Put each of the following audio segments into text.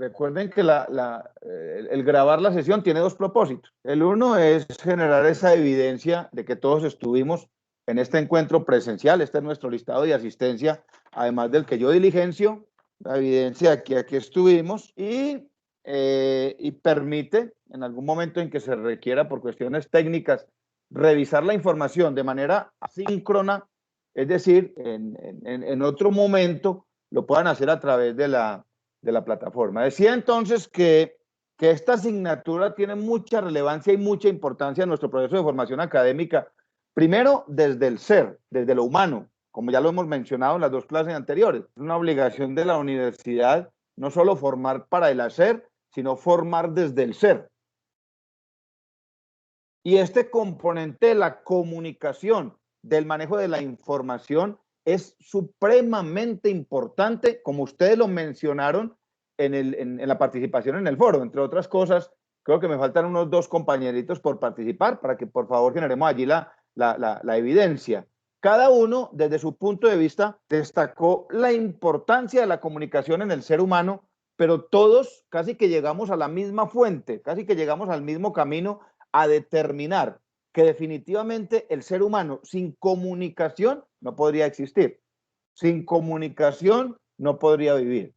Recuerden que el grabar la sesión tiene dos propósitos. El uno es generar esa evidencia de que todos estuvimos en este encuentro presencial. Este es nuestro listado de asistencia, además del que yo diligencio, la evidencia de que aquí estuvimos y permite, en algún momento en que se requiera por cuestiones técnicas, revisar la información de manera asíncrona, es decir, en otro momento lo puedan hacer a través de la plataforma. Decía entonces que esta asignatura tiene mucha relevancia y mucha importancia en nuestro proceso de formación académica, primero desde el ser, desde lo humano, como ya lo hemos mencionado en las dos clases anteriores. Es una obligación de la universidad no solo formar para el hacer, sino formar desde el ser. Y este componente de la comunicación, del manejo de la información, es supremamente importante, como ustedes lo mencionaron en la participación en el foro. Entre otras cosas, creo que me faltan unos dos compañeritos por participar, para que por favor generemos allí la evidencia. Cada uno, desde su punto de vista, destacó la importancia de la comunicación en el ser humano, pero todos casi que llegamos a la misma fuente, casi que llegamos al mismo camino, a determinar que definitivamente el ser humano sin comunicación no podría existir. Sin comunicación no podría vivir.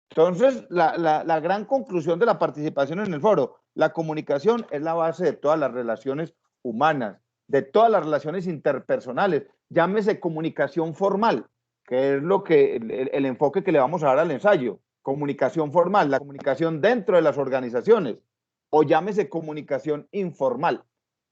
Entonces, la gran conclusión de la participación en el foro, la comunicación es la base de todas las relaciones humanas, de todas las relaciones interpersonales. Llámese comunicación formal, que es lo que el enfoque que le vamos a dar al ensayo. Comunicación formal, la comunicación dentro de las organizaciones, o llámese comunicación informal,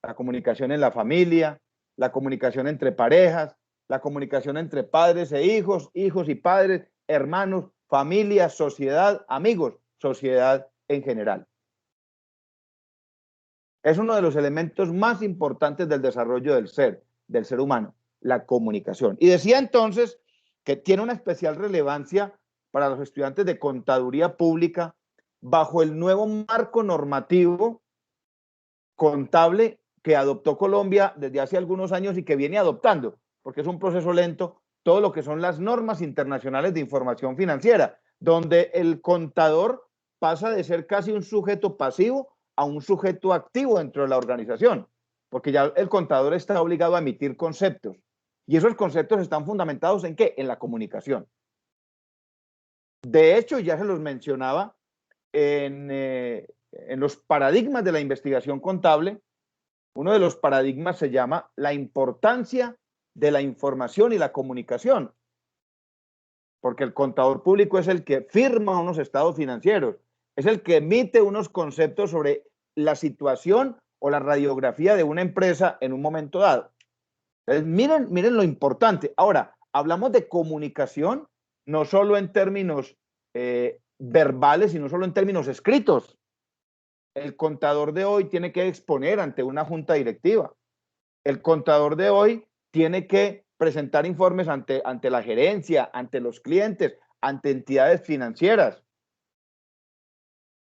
la comunicación en la familia, la comunicación entre parejas, la comunicación entre padres e hijos, hijos y padres, hermanos, familia, sociedad, amigos, sociedad en general. Es uno de los elementos más importantes del desarrollo del ser humano, la comunicación. Y decía entonces que tiene una especial relevancia para los estudiantes de contaduría pública bajo el nuevo marco normativo contable que adoptó Colombia desde hace algunos años y que viene adoptando, porque es un proceso lento, todo lo que son las normas internacionales de información financiera, donde el contador pasa de ser casi un sujeto pasivo a un sujeto activo dentro de la organización, porque ya el contador está obligado a emitir conceptos, y esos conceptos están fundamentados ¿en qué? En la comunicación. De hecho, ya se los mencionaba en los paradigmas de la investigación contable. Uno de los paradigmas se llama la importancia de la información y la comunicación, porque el contador público es el que firma unos estados financieros, es el que emite unos conceptos sobre la situación o la radiografía de una empresa en un momento dado. Entonces, miren lo importante. Ahora, hablamos de comunicación no solo en términos verbales, sino solo en términos escritos. El contador de hoy tiene que exponer ante una junta directiva. El contador de hoy tiene que presentar informes ante la gerencia, ante los clientes, ante entidades financieras.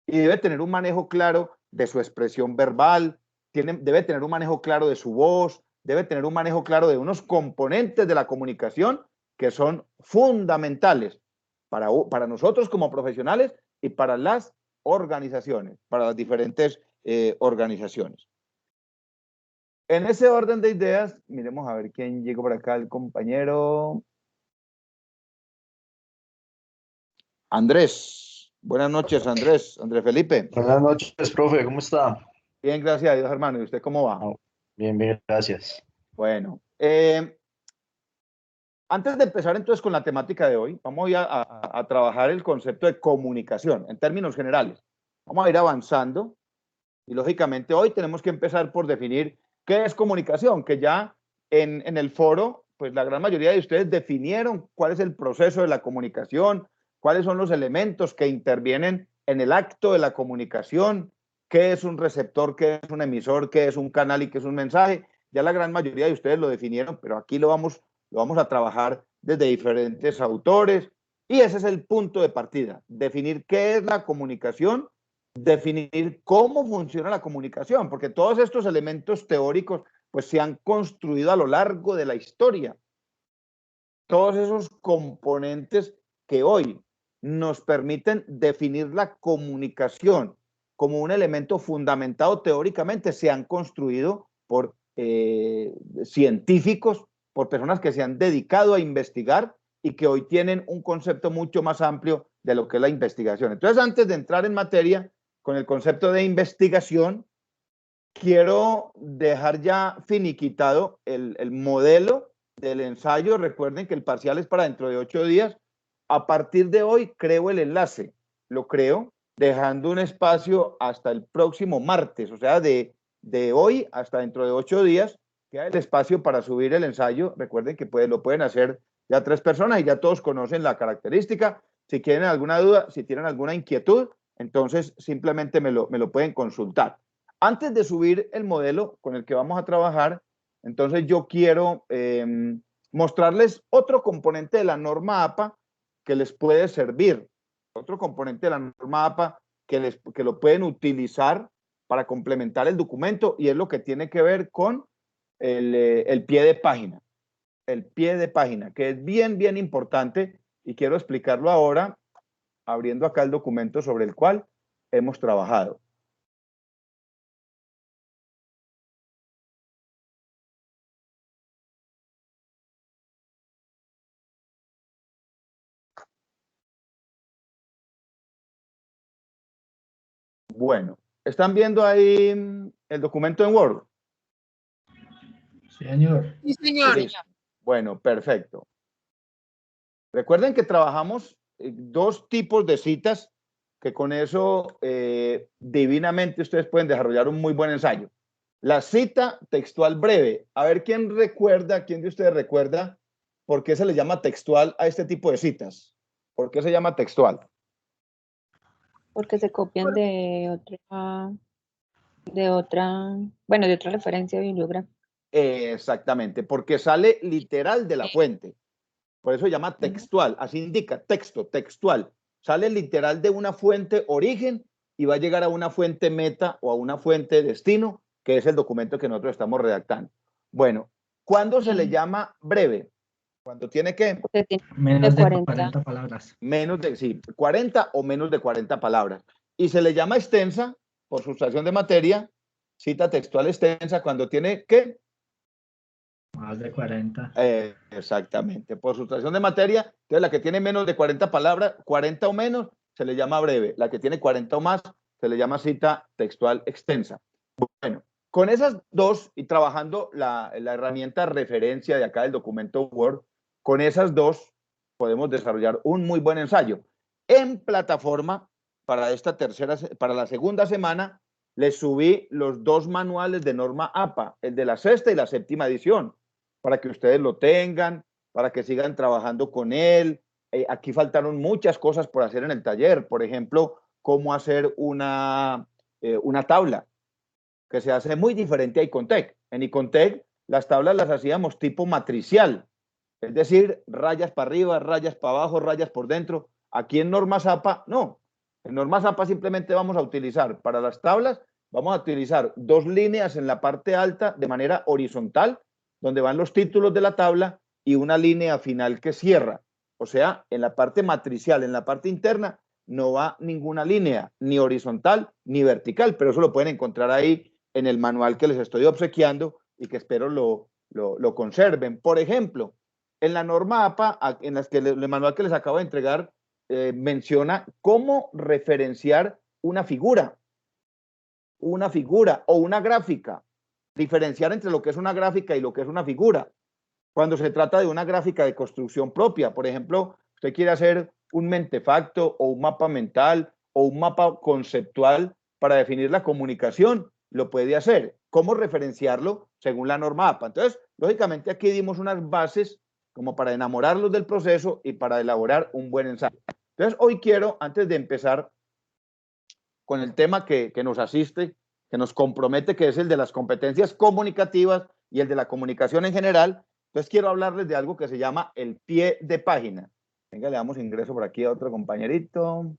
Y debe tener un manejo claro de su expresión verbal, debe tener un manejo claro de su voz, debe tener un manejo claro de unos componentes de la comunicación que son fundamentales para nosotros como profesionales y para las organizaciones, para las diferentes organizaciones. En ese orden de ideas, miremos a ver quién llegó por acá, el compañero Andrés. Buenas noches, Andrés. Andrés Felipe. Buenas noches, profe, ¿cómo está? Bien, gracias a Dios, hermano. ¿Y usted cómo va? Oh, bien, bien, gracias. Bueno, antes de empezar entonces con la temática de hoy, vamos a trabajar el concepto de comunicación en términos generales. Vamos a ir avanzando y lógicamente hoy tenemos que empezar por definir qué es comunicación, que ya en el foro, pues la gran mayoría de ustedes definieron cuál es el proceso de la comunicación, cuáles son los elementos que intervienen en el acto de la comunicación, qué es un receptor, qué es un emisor, qué es un canal y qué es un mensaje. Ya la gran mayoría de ustedes lo definieron, pero aquí lo vamos a trabajar desde diferentes autores y ese es el punto de partida, definir qué es la comunicación, definir cómo funciona la comunicación, porque todos estos elementos teóricos pues se han construido a lo largo de la historia. Todos esos componentes que hoy nos permiten definir la comunicación como un elemento fundamentado teóricamente. Se han construido por científicos, por personas que se han dedicado a investigar y que hoy tienen un concepto mucho más amplio de lo que es la investigación. Entonces, antes de entrar en materia con el concepto de investigación, quiero dejar ya finiquitado el modelo del ensayo. Recuerden que el parcial es para dentro de 8 días. A partir de hoy creo el enlace, lo creo, dejando un espacio hasta el próximo martes, o sea, de hoy hasta dentro de 8 días, queda el espacio para subir el ensayo. Recuerden que lo pueden hacer ya 3 personas y ya todos conocen la característica. Si tienen alguna duda, si tienen alguna inquietud, entonces simplemente me lo pueden consultar. Antes de subir el modelo con el que vamos a trabajar, entonces yo quiero mostrarles otro componente de la norma APA que les puede servir, otro componente de la norma APA que lo pueden utilizar para complementar el documento, y es lo que tiene que ver con el pie de página. El pie de página, que es bien, bien importante, y quiero explicarlo ahora, abriendo acá el documento sobre el cual hemos trabajado. Bueno, ¿están viendo ahí el documento en Word? Sí, señor. Sí, señor. Listo. Bueno, perfecto. Recuerden que trabajamos 2 tipos de citas, que con eso divinamente ustedes pueden desarrollar un muy buen ensayo. La cita textual breve. A ver, ¿quién de ustedes recuerda por qué se le llama textual a este tipo de citas? ¿Por qué se llama textual? Porque se copian de otra referencia bibliográfica. Exactamente, porque sale literal de la fuente. Por eso se llama textual, así indica, texto, textual. Sale literal de una fuente origen y va a llegar a una fuente meta o a una fuente destino, que es el documento que nosotros estamos redactando. Bueno, ¿cuándo se le llama breve? Cuando tiene que menos de 40 palabras. Menos de, sí, 40 o menos de 40 palabras. Y se le llama extensa por sustracción de materia, cita textual extensa, cuando tiene que Más de 40. Exactamente, por sustracción de materia. Entonces, la que tiene menos de 40 palabras, 40 o menos, se le llama breve. La que tiene 40 o más, se le llama cita textual extensa. Bueno, con esas 2 y trabajando la herramienta referencia de acá del documento Word, con esas 2 podemos desarrollar un muy buen ensayo. En plataforma, para la segunda semana, les subí los 2 manuales de norma APA, el de la 6ª y la 7ª edición, para que ustedes lo tengan, para que sigan trabajando con él. Aquí faltaron muchas cosas por hacer en el taller. Por ejemplo, cómo hacer una tabla, que se hace muy diferente a Icontec. En Icontec, las tablas las hacíamos tipo matricial, es decir, rayas para arriba, rayas para abajo, rayas por dentro. Aquí en normas APA, no. En normas APA simplemente vamos a utilizar, para las tablas, vamos a utilizar 2 líneas en la parte alta de manera horizontal, donde van los títulos de la tabla, y una línea final que cierra. O sea, en la parte matricial, en la parte interna, no va ninguna línea, ni horizontal ni vertical, pero eso lo pueden encontrar ahí en el manual que les estoy obsequiando y que espero lo conserven. Por ejemplo, en la norma APA, en el manual que les acabo de entregar, menciona cómo referenciar una figura o una gráfica. Diferenciar entre lo que es una gráfica y lo que es una figura. Cuando se trata de una gráfica de construcción propia, por ejemplo, usted quiere hacer un mentefacto o un mapa mental o un mapa conceptual para definir la comunicación, lo puede hacer. ¿Cómo referenciarlo? Según la norma APA. Entonces, lógicamente aquí dimos unas bases como para enamorarlos del proceso y para elaborar un buen ensayo. Entonces, hoy quiero, antes de empezar con el tema que nos asiste, que nos compromete, que es el de las competencias comunicativas y el de la comunicación en general, entonces quiero hablarles de algo que se llama el pie de página. Venga, le damos ingreso por aquí a otro compañerito.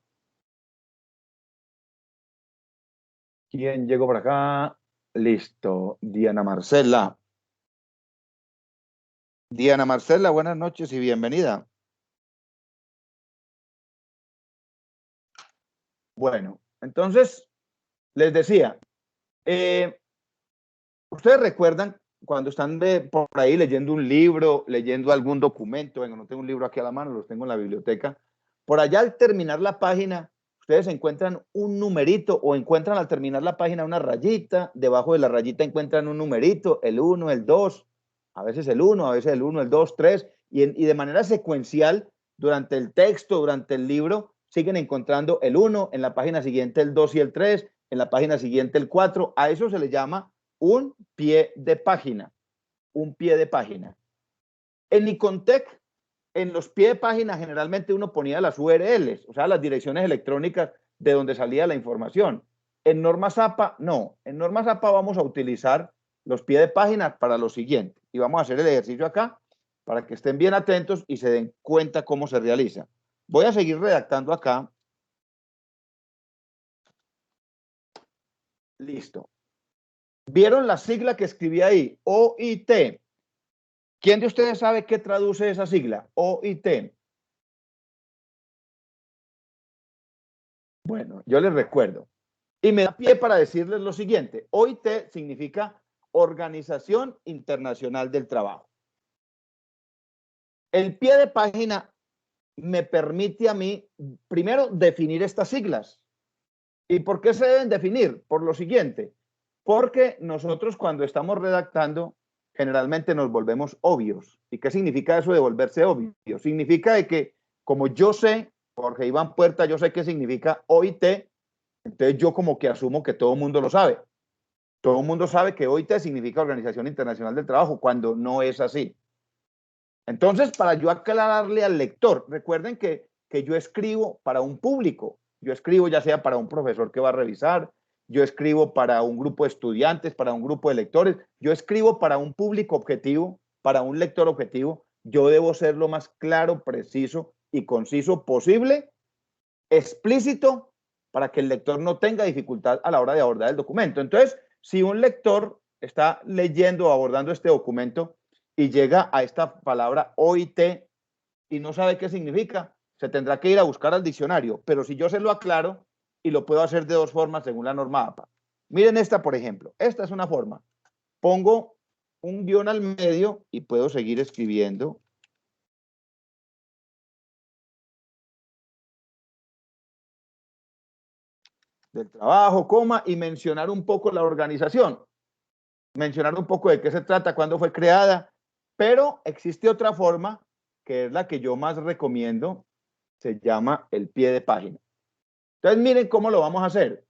¿Quién llegó por acá? Listo, Diana Marcela. Diana Marcela, buenas noches y bienvenida. Bueno, entonces, les decía, ustedes recuerdan cuando están por ahí leyendo un libro, leyendo algún documento, bueno, no tengo un libro aquí a la mano, los tengo en la biblioteca, por allá al terminar la página, ustedes encuentran un numerito o encuentran al terminar la página una rayita, debajo de la rayita encuentran un numerito, el 1, el 2, a veces el 1, a veces el 1, el 2, 3, y de manera secuencial, durante el texto, durante el libro, siguen encontrando el 1, en la página siguiente el 2 y el 3, en la página siguiente el 4, a eso se le llama un pie de página, un pie de página. En Icontec, en los pies de página generalmente uno ponía las URLs, o sea, las direcciones electrónicas de donde salía la información. En Normas APA, no. En Normas APA vamos a utilizar los pies de página para lo siguiente. Y vamos a hacer el ejercicio acá para que estén bien atentos y se den cuenta cómo se realiza. Voy a seguir redactando acá. Listo. ¿Vieron la sigla que escribí ahí? OIT. ¿Quién de ustedes sabe qué traduce esa sigla? OIT. Bueno, yo les recuerdo. Y me da pie para decirles lo siguiente. OIT significa Organización Internacional del Trabajo. El pie de página me permite a mí, primero, definir estas siglas. ¿Y por qué se deben definir? Por lo siguiente. Porque nosotros cuando estamos redactando, generalmente nos volvemos obvios. ¿Y qué significa eso de volverse obvio? Significa de que, como yo sé, Jorge Iván Puerta, yo sé qué significa OIT, entonces yo como que asumo que todo el mundo lo sabe. Todo el mundo sabe que OIT significa Organización Internacional del Trabajo, cuando no es así. Entonces, para yo aclararle al lector, recuerden que yo escribo para un público. Yo escribo ya sea para un profesor que va a revisar, yo escribo para un grupo de estudiantes, para un grupo de lectores, yo escribo para un público objetivo, para un lector objetivo. Yo debo ser lo más claro, preciso y conciso posible, explícito, para que el lector no tenga dificultad a la hora de abordar el documento. Entonces, si un lector está leyendo o abordando este documento y llega a esta palabra OIT y no sabe qué significa, se tendrá que ir a buscar al diccionario. Pero si yo se lo aclaro, y lo puedo hacer de dos formas según la norma APA. Miren esta, por ejemplo. Esta es una forma. Pongo un guión al medio y puedo seguir escribiendo. Del trabajo, coma, y mencionar un poco la organización. Mencionar un poco de qué se trata, cuándo fue creada. Pero existe otra forma, que es la que yo más recomiendo, se llama el pie de página. Entonces, miren cómo lo vamos a hacer.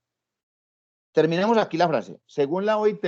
Terminemos aquí la frase. Según la OIT,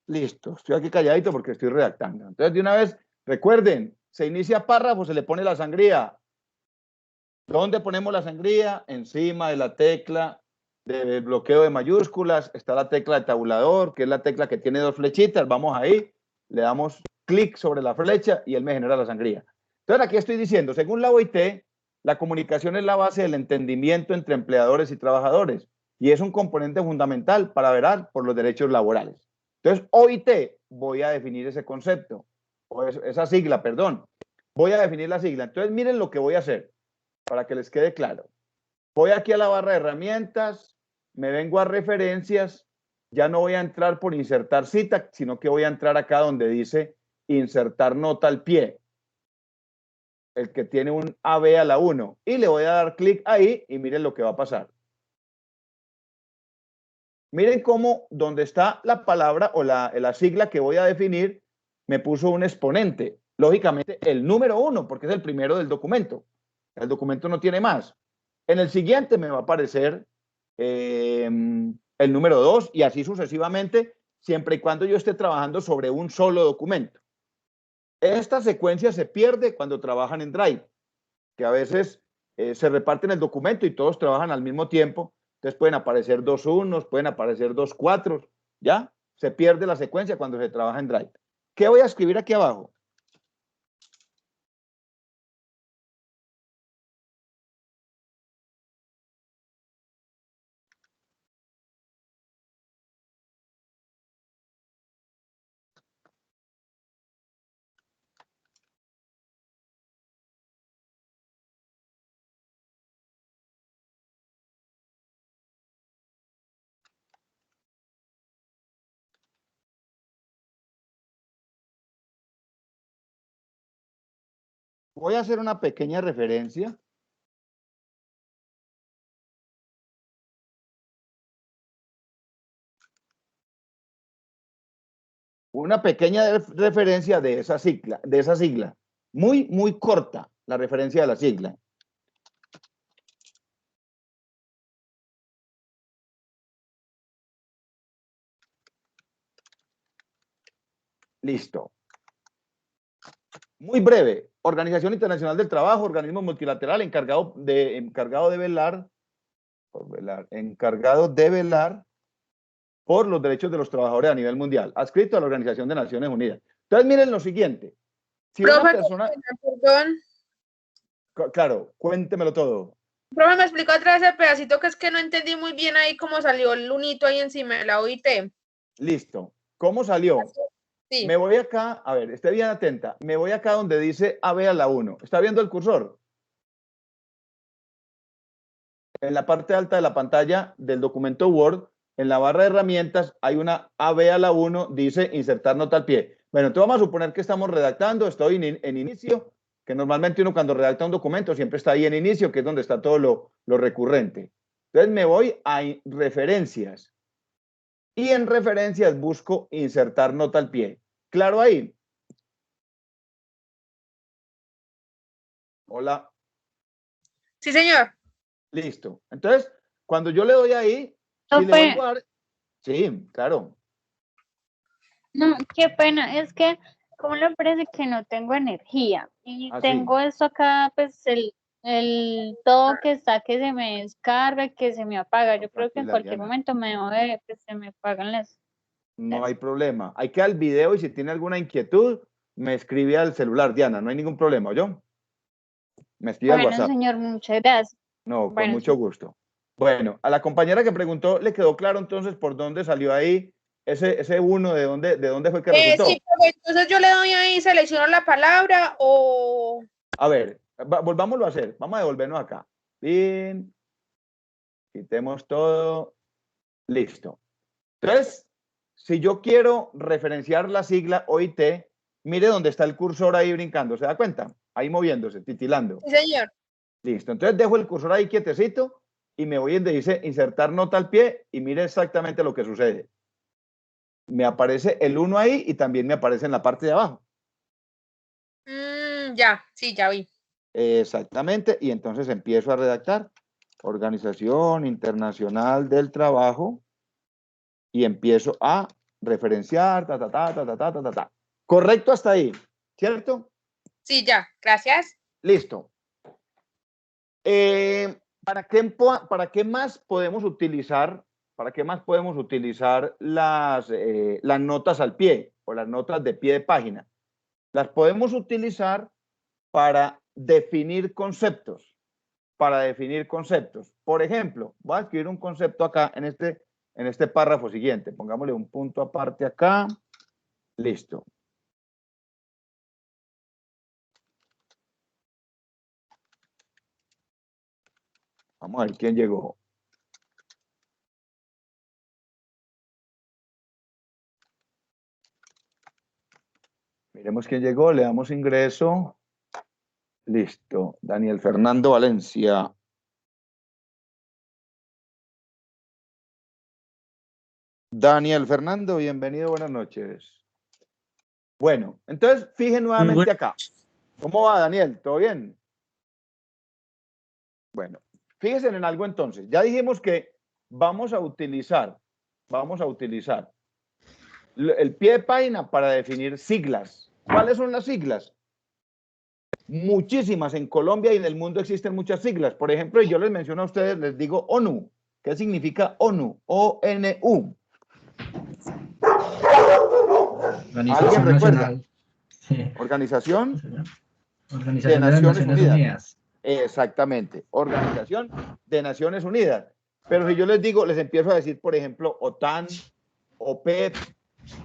listo, estoy aquí calladito porque estoy redactando. Entonces, de una vez, recuerden, se inicia párrafo, se le pone la sangría. ¿Dónde ponemos la sangría? Encima de la tecla de bloqueo de mayúsculas, está la tecla de tabulador, que es la tecla que tiene dos flechitas. Vamos ahí, le damos clic sobre la flecha y él me genera la sangría. Entonces, aquí estoy diciendo, según la OIT, la comunicación es la base del entendimiento entre empleadores y trabajadores y es un componente fundamental para velar por los derechos laborales. Entonces, OIT, voy a definir ese concepto, o esa sigla, perdón. Voy a definir la sigla. Entonces, miren lo que voy a hacer para que les quede claro. Voy aquí a la barra de herramientas, me vengo a referencias, ya no voy a entrar por insertar cita, sino que voy a entrar acá donde dice insertar nota al pie, el que tiene un AB a la 1, y le voy a dar clic ahí y miren lo que va a pasar. Miren cómo donde está la palabra o la sigla que voy a definir, me puso un exponente. Lógicamente, el número 1, porque es el primero del documento. El documento no tiene más. En el siguiente me va a aparecer el número 2 y así sucesivamente, siempre y cuando yo esté trabajando sobre un solo documento. Esta secuencia se pierde cuando trabajan en Drive, que a veces se reparten el documento y todos trabajan al mismo tiempo. Entonces pueden aparecer 2 unos, pueden aparecer 2 cuatros, ¿ya? Se pierde la secuencia cuando se trabaja en Drive. ¿Qué voy a escribir aquí abajo? Voy a hacer una pequeña referencia. Una pequeña referencia de esa sigla. Muy, muy corta la referencia de la sigla. Listo. Muy breve. Organización Internacional del Trabajo, organismo multilateral encargado de velar por los derechos de los trabajadores a nivel mundial, adscrito a la Organización de Naciones Unidas. Entonces, miren lo siguiente. Si una persona... Perdón. Claro, cuéntemelo todo. Profe, me explicó otra vez el pedacito que es que no entendí muy bien ahí cómo salió el lunito ahí encima de la OIT. Listo. ¿Cómo salió? Sí. Me voy acá, a ver, esté bien atenta. Me voy acá donde dice AB a la 1. ¿Está viendo el cursor? En la parte alta de la pantalla del documento Word, en la barra de herramientas, hay una AB a la 1, dice insertar nota al pie. Bueno, entonces vamos a suponer que estamos redactando, estoy en inicio, que normalmente uno cuando redacta un documento siempre está ahí en inicio, que es donde está todo lo recurrente. Entonces me voy a referencias y en referencias busco insertar nota al pie. ¿Claro ahí? Hola. Sí, señor. Listo. Entonces, cuando yo le doy ahí, si le vuelvo a dar... Sí, claro. No, qué pena, es que, ¿cómo le parece que no tengo energía? Y Así. tengo esto acá, pues el todo que está que se me descarga, que se me apaga. Yo creo que en Tranquila, cualquier Diana. momento pues se me apagan las. No hay problema. Hay que al video y si tiene alguna inquietud, me escribe al celular, Diana. No hay ningún problema, ¿oyó? Me escribe al Bueno, WhatsApp. señor, muchas gracias. No, con Bueno, mucho sí. gusto. Bueno, a la compañera que preguntó, ¿le quedó claro entonces por dónde salió ahí ese uno? ¿De dónde fue que resultó? Sí, pero entonces yo le doy ahí, selecciono la palabra o... A ver, volvámoslo a hacer. Vamos a devolvernos acá. Bien. Quitemos todo. Listo. Entonces, si yo quiero referenciar la sigla OIT, mire dónde está el cursor ahí brincando. ¿Se da cuenta? Ahí moviéndose, titilando. Sí, señor. Listo. Entonces dejo el cursor ahí quietecito y me voy donde dice insertar nota al pie y mire exactamente lo que sucede. Me aparece el 1 ahí y también me aparece en la parte de abajo. Ya, sí, ya vi. Exactamente. Y entonces empiezo a redactar Organización Internacional del Trabajo y empiezo a referenciar, ta. Correcto hasta ahí, ¿cierto? Sí, ya, gracias. Listo. ¿Para qué más podemos utilizar las notas al pie o las notas de pie de página? Las podemos utilizar para definir conceptos. Por ejemplo, voy a escribir un concepto acá en este párrafo siguiente. Pongámosle un punto aparte acá. Listo. Vamos a ver quién llegó. Miremos quién llegó, le damos ingreso. Listo. Daniel Fernando Valencia. Daniel Fernando, bienvenido, buenas noches. Bueno, entonces fijen nuevamente acá. ¿Cómo va, Daniel? ¿Todo bien? Bueno, Fíjense en algo entonces. Ya dijimos que vamos a utilizar el pie de página para definir siglas. ¿Cuáles son las siglas? Muchísimas. En Colombia y en el mundo existen muchas siglas. Por ejemplo, y yo les menciono a ustedes, les digo ONU. ¿Qué significa ONU? O-N-U. Organización Nacional. Sí. Organización Organización de las Naciones Unidas. Exactamente. Organización de Naciones Unidas. Pero si yo les digo, les empiezo a decir, por ejemplo, OTAN, OPEP,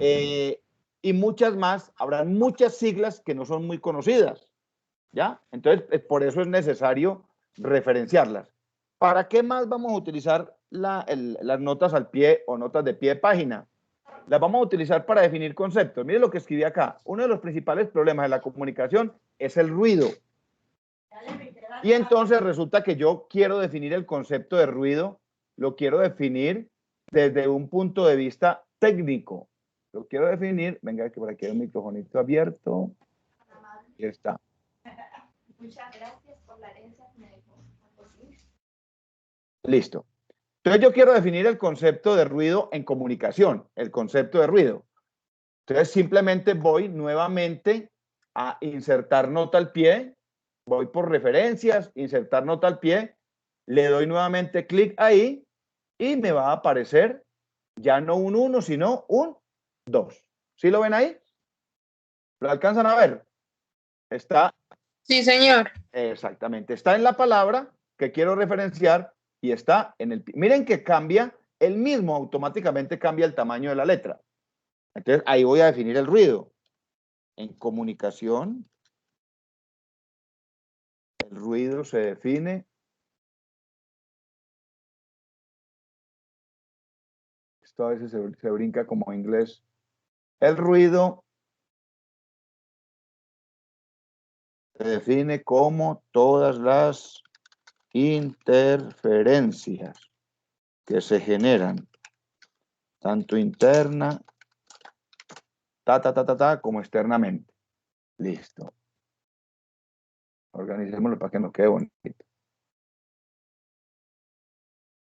y muchas más, habrán muchas siglas que no son muy conocidas, ¿ya? Entonces, por eso es necesario referenciarlas. ¿Para qué más vamos a utilizar las notas al pie o notas de pie de página? Las vamos a utilizar para definir conceptos. Mire lo que escribí acá. Uno de los principales problemas de la comunicación es el ruido. Y entonces resulta que yo quiero definir el concepto de ruido, lo quiero definir desde un punto de vista técnico. Lo quiero definir, venga que por aquí hay un microfonito abierto. Ahí está. Muchas gracias por la herencia que me dejó. Listo. Entonces yo quiero definir el concepto de ruido en comunicación, el concepto de ruido. Entonces simplemente voy nuevamente a insertar nota al pie, voy por referencias, insertar nota al pie, le doy nuevamente clic ahí y me va a aparecer ya no un 1, sino un 2. ¿Sí lo ven ahí? ¿Lo alcanzan a ver? Está. Sí, señor. Exactamente. Está en la palabra que quiero referenciar y está en el pie. Miren que cambia, él mismo automáticamente cambia el tamaño de la letra. Entonces ahí voy a definir el ruido. En comunicación, el ruido se define. Esto a veces se brinca como inglés. El ruido se define como todas las interferencias que se generan, tanto interna, como externamente. Listo. Organicémoslo para que nos quede bonito.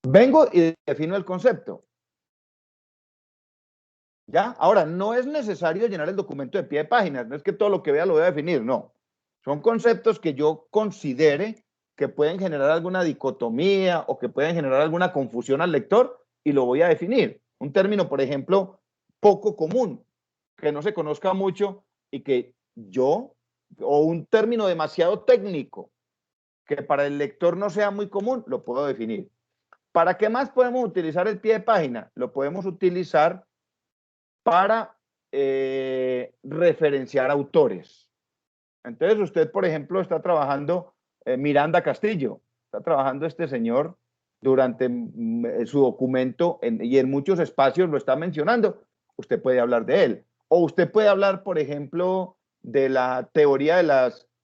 Vengo y defino el concepto. ¿Ya? Ahora, no es necesario llenar el documento de pie de páginas. No es que todo lo que vea lo voy a definir, no. Son conceptos que yo considere que pueden generar alguna dicotomía o que pueden generar alguna confusión al lector y lo voy a definir. Un término, por ejemplo, poco común, que no se conozca mucho y que yo, o un término demasiado técnico, que para el lector no sea muy común, lo puedo definir. ¿Para qué más podemos utilizar el pie de página? Lo podemos utilizar para referenciar autores. Entonces usted, por ejemplo, está trabajando Miranda Castillo, está trabajando este señor durante su documento y en muchos espacios lo está mencionando. Usted puede hablar de él. O usted puede hablar, por ejemplo, de la teoría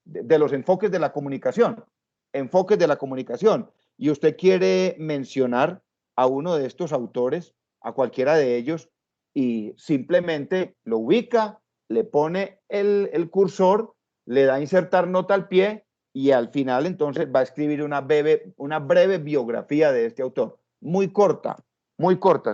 de los enfoques de la comunicación. Enfoques de la comunicación. Y usted quiere mencionar a uno de estos autores, a cualquiera de ellos, y simplemente lo ubica, le pone el cursor, le da a insertar nota al pie y al final entonces va a escribir una breve biografía de este autor. Muy corta,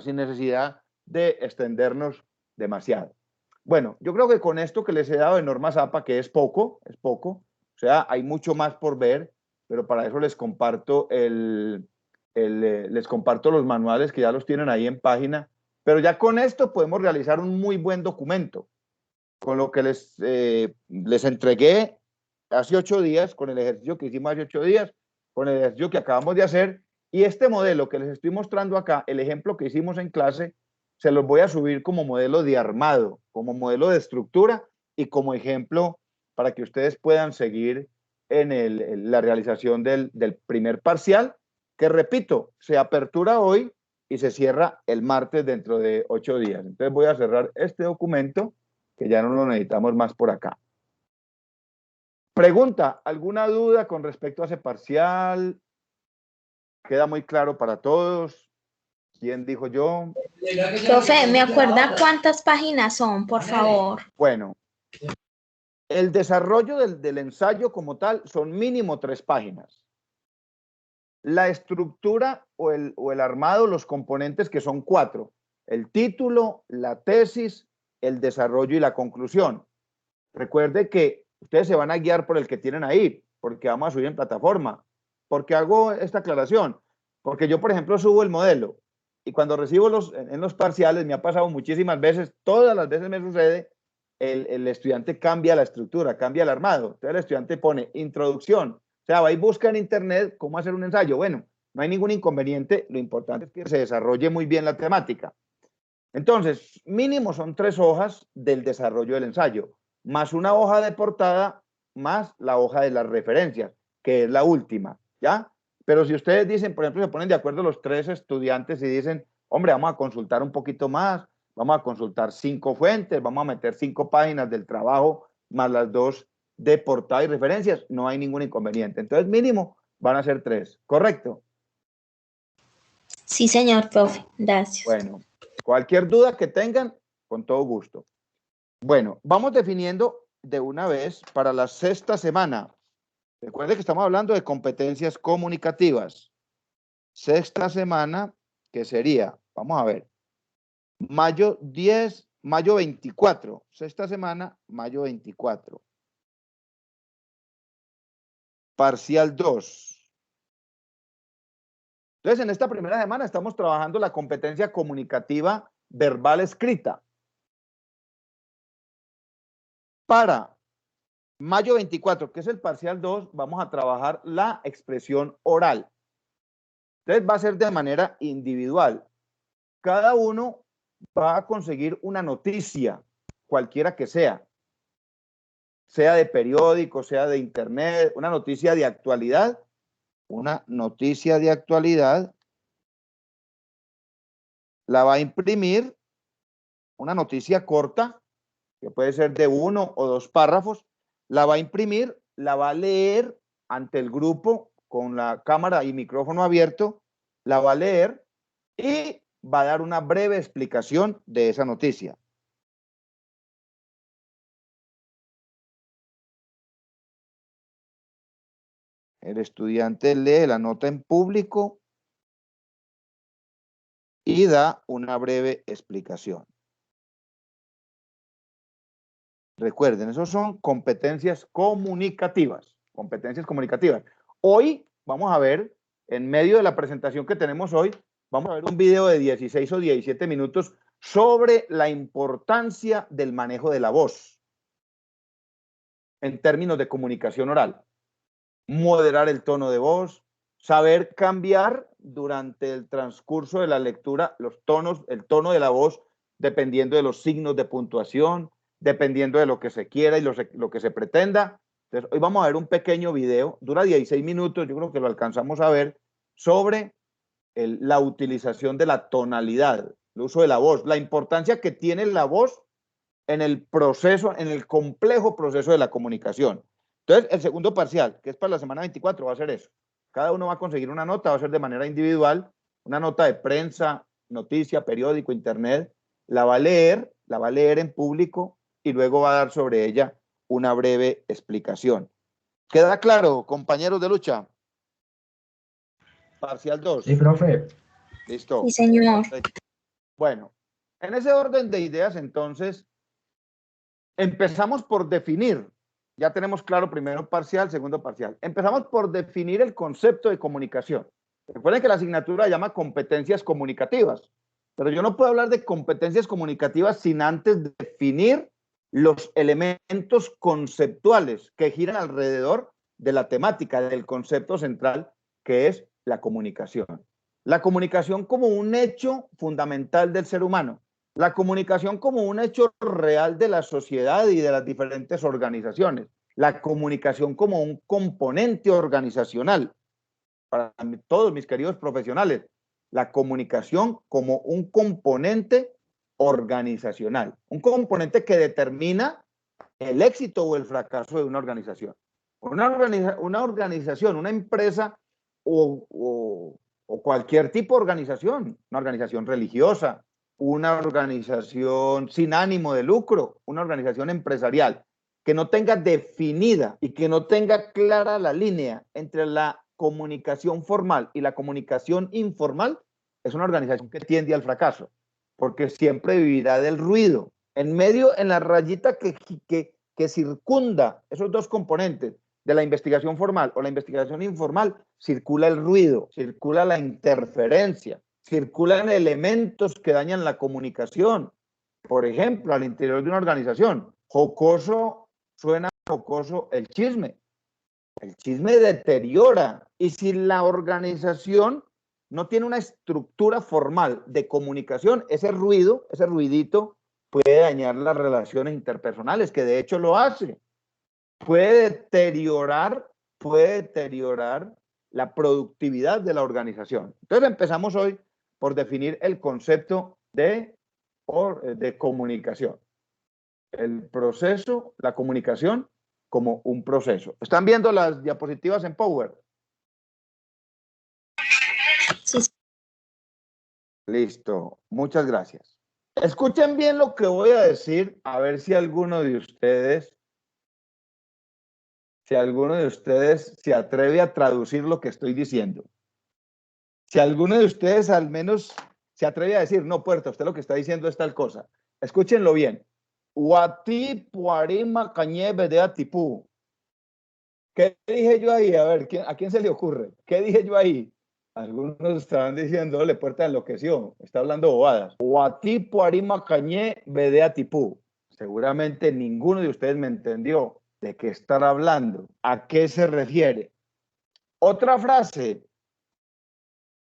sin necesidad de extendernos demasiado. Bueno, yo creo que con esto que les he dado de norma Zapa, que es poco, o sea, hay mucho más por ver, pero para eso les comparto les comparto los manuales que ya los tienen ahí en página. Pero ya con esto podemos realizar un muy buen documento, con lo que les entregué hace 8 días, con el ejercicio que hicimos hace 8 días, con el ejercicio que acabamos de hacer, y este modelo que les estoy mostrando acá, el ejemplo que hicimos en clase, se los voy a subir como modelo de armado, como modelo de estructura y como ejemplo para que ustedes puedan seguir en la realización del primer parcial, que repito, se apertura hoy y se cierra el martes dentro de 8 días. Entonces voy a cerrar este documento, que ya no lo necesitamos más por acá. Pregunta, ¿alguna duda con respecto a ese parcial? ¿Queda muy claro para todos? ¿Quién dijo yo? Profe, ¿me acuerda cuántas páginas son, por favor? Bueno, el desarrollo del ensayo como tal son mínimo 3 páginas. la estructura o el armado, los componentes que son 4. El título, la tesis, el desarrollo y la conclusión. Recuerde que ustedes se van a guiar por el que tienen ahí, porque vamos a subir en plataforma. ¿Por qué hago esta aclaración? Porque yo, por ejemplo, subo el modelo y cuando recibo en los parciales, me ha pasado muchísimas veces, todas las veces me sucede, el estudiante cambia la estructura, cambia el armado. Entonces el estudiante pone introducción. O sea, va y busca en internet cómo hacer un ensayo. Bueno, no hay ningún inconveniente, lo importante es que se desarrolle muy bien la temática. Entonces, mínimo son 3 hojas del desarrollo del ensayo, más una hoja de portada, más la hoja de las referencias, que es la última, ¿ya? Pero si ustedes dicen, por ejemplo, se ponen de acuerdo los 3 estudiantes y dicen, hombre, vamos a consultar un poquito más, vamos a consultar 5 fuentes, vamos a meter 5 páginas del trabajo, más las 2 de portada y referencias, no hay ningún inconveniente. Entonces, mínimo van a ser 3, ¿correcto? Sí, señor, profe. Gracias. Bueno, cualquier duda que tengan, con todo gusto. Bueno, vamos definiendo de una vez para la 6ª semana. Recuerden que estamos hablando de competencias comunicativas. 6ª semana, que sería, vamos a ver, mayo 10, mayo 24. 6ª semana, mayo 24. Parcial 2. Entonces, en esta primera semana estamos trabajando la competencia comunicativa verbal escrita. Para mayo 24, que es el parcial 2, vamos a trabajar la expresión oral. Entonces, va a ser de manera individual. Cada uno va a conseguir una noticia, cualquiera que sea de periódico, sea de internet, una noticia de actualidad. Una noticia de actualidad, la va a imprimir, una noticia corta, que puede ser de 1 o 2 párrafos, la va a imprimir, la va a leer ante el grupo con la cámara y micrófono abierto, la va a leer y va a dar una breve explicación de esa noticia. El estudiante lee la nota en público y da una breve explicación. Recuerden, esos son competencias comunicativas. Competencias comunicativas. Hoy vamos a ver, en medio de la presentación que tenemos hoy, vamos a ver un video de 16 o 17 minutos sobre la importancia del manejo de la voz en términos de comunicación oral. Moderar el tono de voz, saber cambiar durante el transcurso de la lectura los tonos, el tono de la voz, dependiendo de los signos de puntuación, dependiendo de lo que se quiera y lo que se pretenda. Entonces, hoy vamos a ver un pequeño video, dura 16 minutos, yo creo que lo alcanzamos a ver, sobre la utilización de la tonalidad, el uso de la voz, la importancia que tiene la voz en el proceso, en el complejo proceso de la comunicación. Entonces, el segundo parcial, que es para la semana 24, va a ser eso. Cada uno va a conseguir una nota, va a ser de manera individual, una nota de prensa, noticia, periódico, internet, la va a leer en público y luego va a dar sobre ella una breve explicación. ¿Queda claro, compañeros de lucha? Parcial 2. Sí, profe. Listo. Sí, señor. Bueno, en ese orden de ideas, entonces, empezamos por definir. Ya tenemos claro primero parcial, segundo parcial. Empezamos por definir el concepto de comunicación. Recuerden que la asignatura se llama competencias comunicativas, pero yo no puedo hablar de competencias comunicativas sin antes definir los elementos conceptuales que giran alrededor de la temática, del concepto central que es la comunicación. La comunicación como un hecho fundamental del ser humano. La comunicación como un hecho real de la sociedad y de las diferentes organizaciones. La comunicación como un componente organizacional. Para todos mis queridos profesionales, la comunicación como un componente organizacional. Un componente que determina el éxito o el fracaso de una organización. Una organización, una empresa o cualquier tipo de organización, una organización religiosa, una organización sin ánimo de lucro, una organización empresarial, que no tenga definida y que no tenga clara la línea entre la comunicación formal y la comunicación informal es una organización que tiende al fracaso, porque siempre vivirá del ruido. En medio, en la rayita que circunda esos dos componentes de la investigación formal o la investigación informal, circula el ruido, circula la interferencia, circulan elementos que dañan la comunicación. Por ejemplo, al interior de una organización, jocoso, suena jocoso el chisme. El chisme deteriora. Y si la organización no tiene una estructura formal de comunicación, ese ruido, ese ruidito, puede dañar las relaciones interpersonales, que de hecho lo hace. Puede deteriorar la productividad de la organización. Entonces empezamos hoy por definir el concepto de comunicación. El proceso, la comunicación como un proceso. ¿Están viendo las diapositivas en Power? Sí. Listo, muchas gracias. Escuchen bien lo que voy a decir, a ver si alguno de ustedes se atreve a traducir lo que estoy diciendo. Si alguno de ustedes al menos se atreve a decir, no, Puerta, usted lo que está diciendo es tal cosa. Escúchenlo bien. Wati puarima cañebe de atipú. ¿Qué dije yo ahí? A ver, ¿a quién se le ocurre? ¿Qué dije yo ahí? Algunos estaban diciendo, le Puerta enloqueció, está hablando bobadas. Wati puarima cañebe de atipú. Seguramente ninguno de ustedes me entendió de qué estar hablando, a qué se refiere. Otra frase.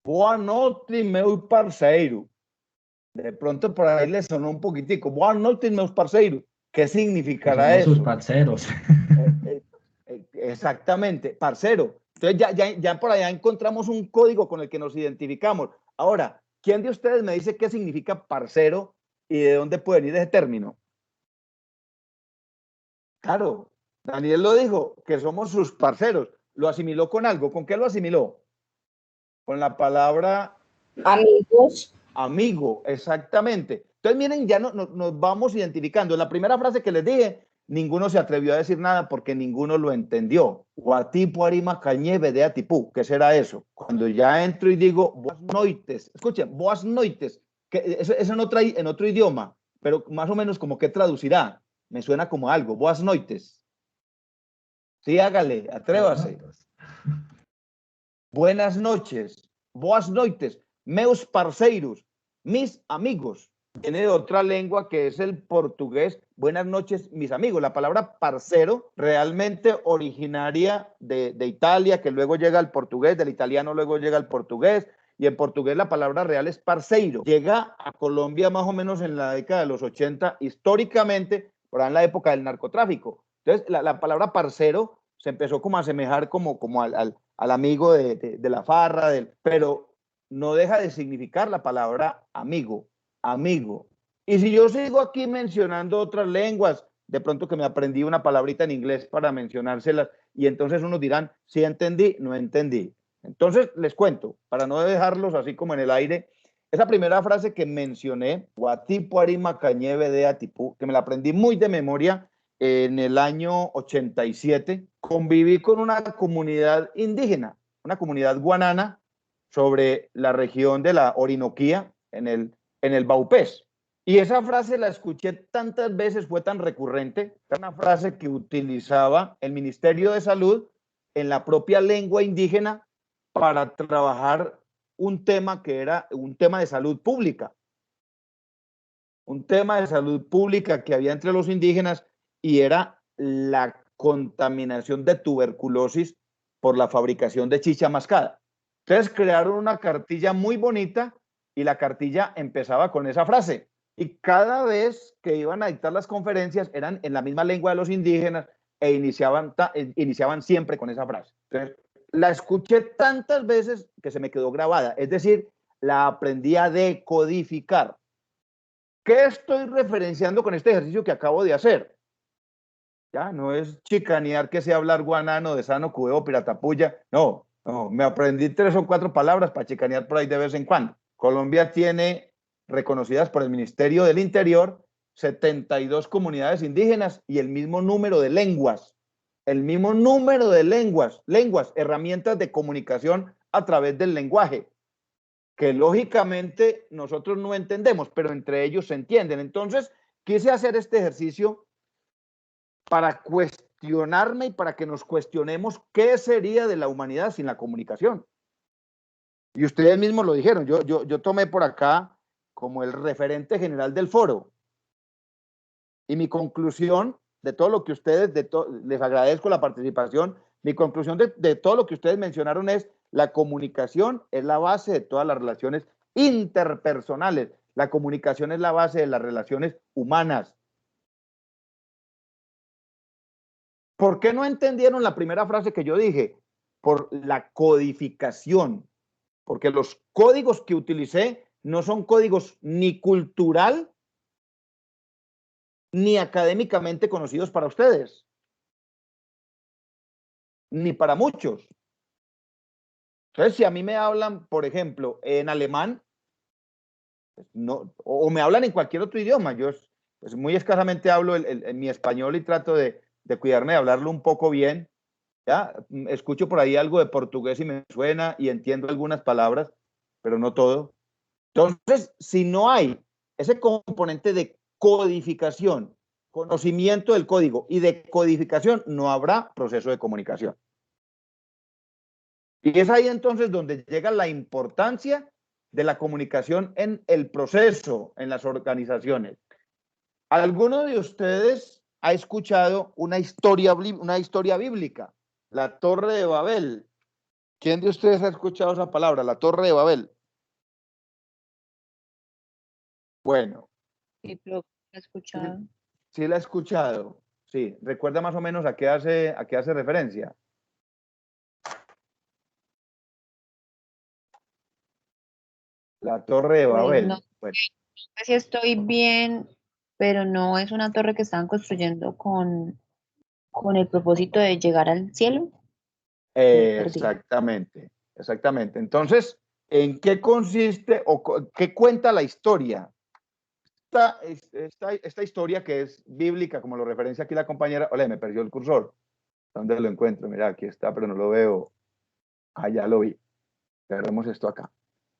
Boa noite, meu parceiro. De pronto por ahí le sonó un poquitico. Boa noite, meus parceiros. ¿Qué significará eso? Sus parceros. Exactamente, parcero. Entonces ya por allá encontramos un código con el que nos identificamos. Ahora, ¿quién de ustedes me dice qué significa parcero y de dónde puede venir ese término? Claro, Daniel lo dijo, que somos sus parceros. Lo asimiló con algo. ¿Con qué lo asimiló? Con la palabra Amigos. Amigo, exactamente. Entonces, miren, ya nos vamos identificando. En la primera frase que les dije, ninguno se atrevió a decir nada porque ninguno lo entendió. Guatipu arima cañebe de atipú. ¿Qué será eso? Cuando ya entro y digo, boas noites. Escuchen, boas noites. Que eso en otro idioma, pero más o menos como que traducirá. Me suena como algo. Boas noites. Sí, hágale, atrévase. Buenas noches. Boas noites. Meus parceiros, mis amigos. Viene de otra lengua que es el portugués. Buenas noches, mis amigos. La palabra parcero realmente originaria de Italia, que luego llega al portugués, del italiano luego llega al portugués, y en portugués la palabra real es parceiro. Llega a Colombia más o menos en la década de los 80, históricamente, por ahí en la época del narcotráfico. Entonces, la palabra parcero se empezó como a asemejar como al amigo de la farra, pero no deja de significar la palabra amigo, amigo. Y si yo sigo aquí mencionando otras lenguas, de pronto que me aprendí una palabrita en inglés para mencionárselas, y entonces unos dirán, sí entendí, no entendí. Entonces les cuento, para no dejarlos así como en el aire, esa primera frase que mencioné, Guatipu arima cañebe de atipú, que me la aprendí muy de memoria en el año 87, conviví con una comunidad indígena, una comunidad guanana, sobre la región de la Orinoquía, en el Baupés. Y esa frase la escuché tantas veces, fue tan recurrente, era una frase que utilizaba el Ministerio de Salud en la propia lengua indígena para trabajar un tema que era un tema de salud pública. Un tema de salud pública que había entre los indígenas y era la contaminación de tuberculosis por la fabricación de chicha mascada. Entonces crearon una cartilla muy bonita y la cartilla empezaba con esa frase. Y cada vez que iban a dictar las conferencias eran en la misma lengua de los indígenas e iniciaban siempre con esa frase. Entonces la escuché tantas veces que se me quedó grabada. Es decir, la aprendí a decodificar. ¿Qué estoy referenciando con este ejercicio que acabo de hacer? Ya no es chicanear que sea hablar guanano, de sano, cubeo, piratapuya. No, me aprendí 3 o 4 palabras para chicanear por ahí de vez en cuando. Colombia tiene reconocidas por el Ministerio del Interior 72 comunidades indígenas y el mismo número de lenguas. el mismo número de lenguas, herramientas de comunicación a través del lenguaje, que lógicamente nosotros no entendemos, pero entre ellos se entienden. Entonces, quise hacer este ejercicio para cuestionarme y para que nos cuestionemos qué sería de la humanidad sin la comunicación. Y ustedes mismos lo dijeron, yo tomé por acá como el referente general del foro. Y mi conclusión de todo lo que ustedes, les agradezco la participación, mi conclusión de todo lo que ustedes mencionaron es: la comunicación es la base de todas las relaciones interpersonales. La comunicación es la base de las relaciones humanas. ¿Por qué no entendieron la primera frase que yo dije? Por la codificación. Porque los códigos que utilicé no son códigos ni cultural ni académicamente conocidos para ustedes, ni para muchos. Entonces, si a mí me hablan, por ejemplo, en alemán, pues no, o me hablan en cualquier otro idioma, yo pues muy escasamente hablo en mi español y trato de cuidarme de hablarlo un poco bien, ¿ya? Escucho por ahí algo de portugués y me suena y entiendo algunas palabras, pero no todo. Entonces, si no hay ese componente de codificación, conocimiento del código y de codificación, no habrá proceso de comunicación. Y es ahí entonces donde llega la importancia de la comunicación en el proceso, en las organizaciones. ¿Alguno de ustedes ha escuchado una historia bíblica? La Torre de Babel. ¿Quién de ustedes ha escuchado esa palabra, la Torre de Babel? Bueno. Sí, lo he escuchado. Sí la he escuchado. Sí, ¿recuerda más o menos a qué hace referencia? La Torre de Babel. No, bueno. No sé si estoy bien, pero no es una torre que estaban construyendo con el propósito de llegar al cielo. Exactamente, exactamente. Entonces, ¿en qué consiste o qué cuenta la historia? Esta historia que es bíblica, como lo referencia aquí la compañera. Ole, me perdió el cursor. ¿Dónde lo encuentro? Mira, aquí está, pero no lo veo. Ah, ya lo vi. Cerremos esto acá.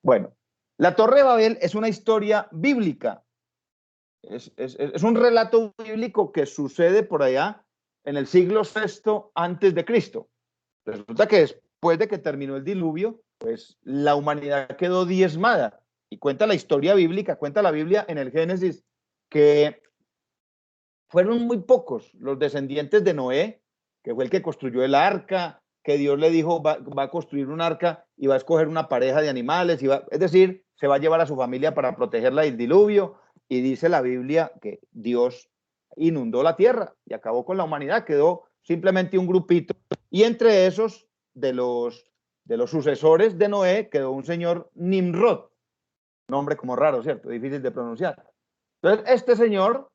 Bueno, la Torre de Babel es una historia bíblica. Es un relato bíblico que sucede por allá en el siglo VI antes de Cristo. Resulta que después de que terminó el diluvio, pues la humanidad quedó diezmada. Y cuenta la historia bíblica, cuenta la Biblia en el Génesis, que fueron muy pocos los descendientes de Noé, que fue el que construyó el arca, que Dios le dijo va a construir un arca y va a escoger una pareja de animales, es decir, se va a llevar a su familia para protegerla del diluvio. Y dice la Biblia que Dios inundó la tierra y acabó con la humanidad, quedó simplemente un grupito. Y entre esos, de los sucesores de Noé, quedó un señor Nimrod, nombre como raro, ¿cierto? Difícil de pronunciar. Entonces, este señor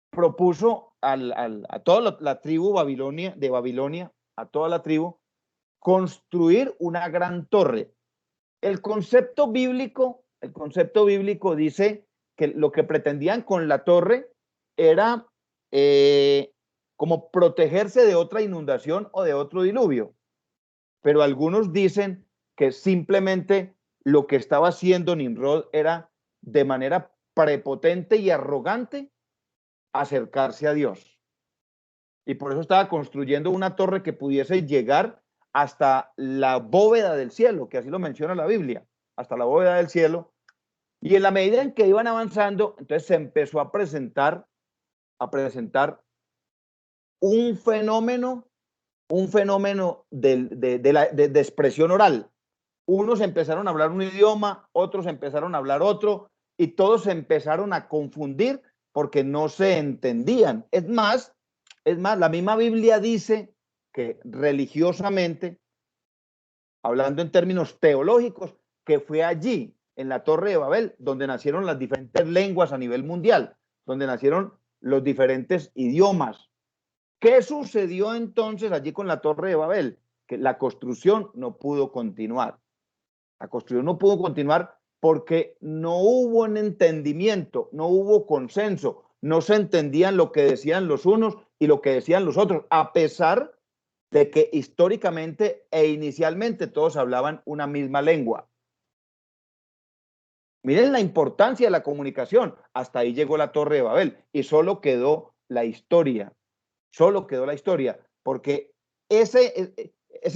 propuso a toda la tribu de Babilonia, a toda la tribu, construir una gran torre. El concepto bíblico dice que lo que pretendían con la torre era como protegerse de otra inundación o de otro diluvio. Pero algunos dicen que simplemente lo que estaba haciendo Nimrod era, de manera prepotente y arrogante, acercarse a Dios. Y por eso estaba construyendo una torre que pudiese llegar hasta la bóveda del cielo, que así lo menciona la Biblia, hasta la bóveda del cielo. Y en la medida en que iban avanzando, entonces se empezó a presentar un fenómeno de expresión oral. Unos empezaron a hablar un idioma, otros empezaron a hablar otro, y todos se empezaron a confundir porque no se entendían. Es más, la misma Biblia dice que religiosamente, hablando en términos teológicos, que fue allí, en la Torre de Babel, donde nacieron las diferentes lenguas a nivel mundial, donde nacieron los diferentes idiomas. ¿Qué sucedió entonces allí con la Torre de Babel? Que la construcción no pudo continuar. La construcción no pudo continuar porque no hubo un entendimiento, no hubo consenso, no se entendían lo que decían los unos y lo que decían los otros, a pesar de que históricamente e inicialmente todos hablaban una misma lengua. Miren la importancia de la comunicación. Hasta ahí llegó la Torre de Babel y solo quedó la historia. Solo quedó la historia, porque ese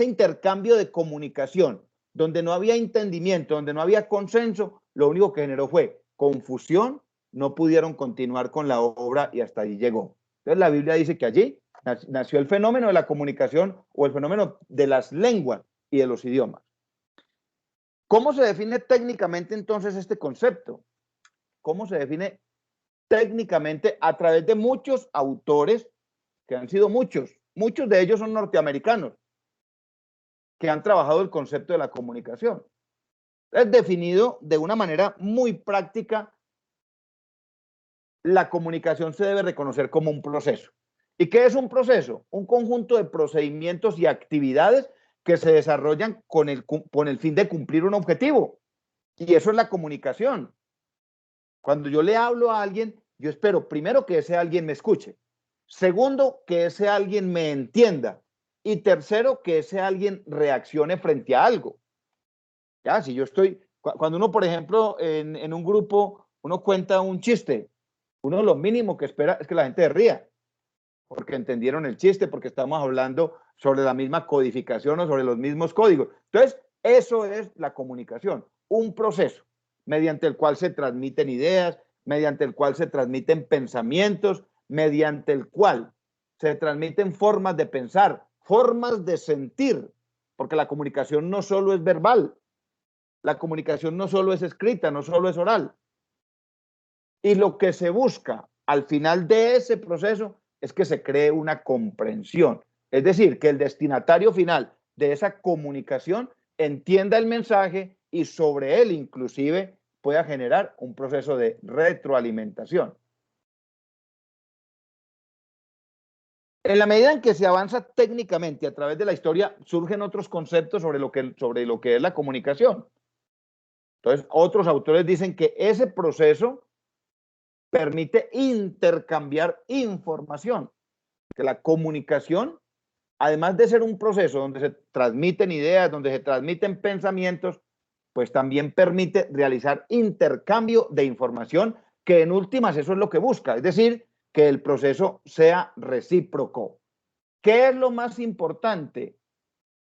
intercambio de comunicación, donde no había entendimiento, donde no había consenso, lo único que generó fue confusión, no pudieron continuar con la obra y hasta allí llegó. Entonces la Biblia dice que allí nació el fenómeno de la comunicación o el fenómeno de las lenguas y de los idiomas. ¿Cómo se define técnicamente entonces este concepto? ¿Cómo se define técnicamente? A través de muchos autores, que han sido muchos de ellos son norteamericanos, que han trabajado el concepto de la comunicación. Es definido de una manera muy práctica. La comunicación se debe reconocer como un proceso. ¿Y qué es un proceso? Un conjunto de procedimientos y actividades que se desarrollan con el fin de cumplir un objetivo. Y eso es la comunicación. Cuando yo le hablo a alguien, yo espero primero que ese alguien me escuche. Segundo, que ese alguien me entienda. Y tercero, que ese alguien reaccione frente a algo. Ya, si yo estoy, cuando uno, por ejemplo, en un grupo, uno cuenta un chiste, uno lo mínimo que espera es que la gente ría, porque entendieron el chiste, porque estamos hablando sobre la misma codificación o sobre los mismos códigos. Entonces, eso es la comunicación, un proceso mediante el cual se transmiten ideas, mediante el cual se transmiten pensamientos, mediante el cual se transmiten formas de pensar, formas de sentir, porque la comunicación no solo es verbal, la comunicación no solo es escrita, no solo es oral. Y lo que se busca al final de ese proceso es que se cree una comprensión. Es decir, que el destinatario final de esa comunicación entienda el mensaje y sobre él inclusive pueda generar un proceso de retroalimentación. En la medida en que se avanza técnicamente a través de la historia, surgen otros conceptos sobre lo que es la comunicación. Entonces, otros autores dicen que ese proceso permite intercambiar información, que la comunicación, además de ser un proceso donde se transmiten ideas, donde se transmiten pensamientos, pues también permite realizar intercambio de información, que en últimas eso es lo que busca, es decir, que el proceso sea recíproco. ¿Qué es lo más importante?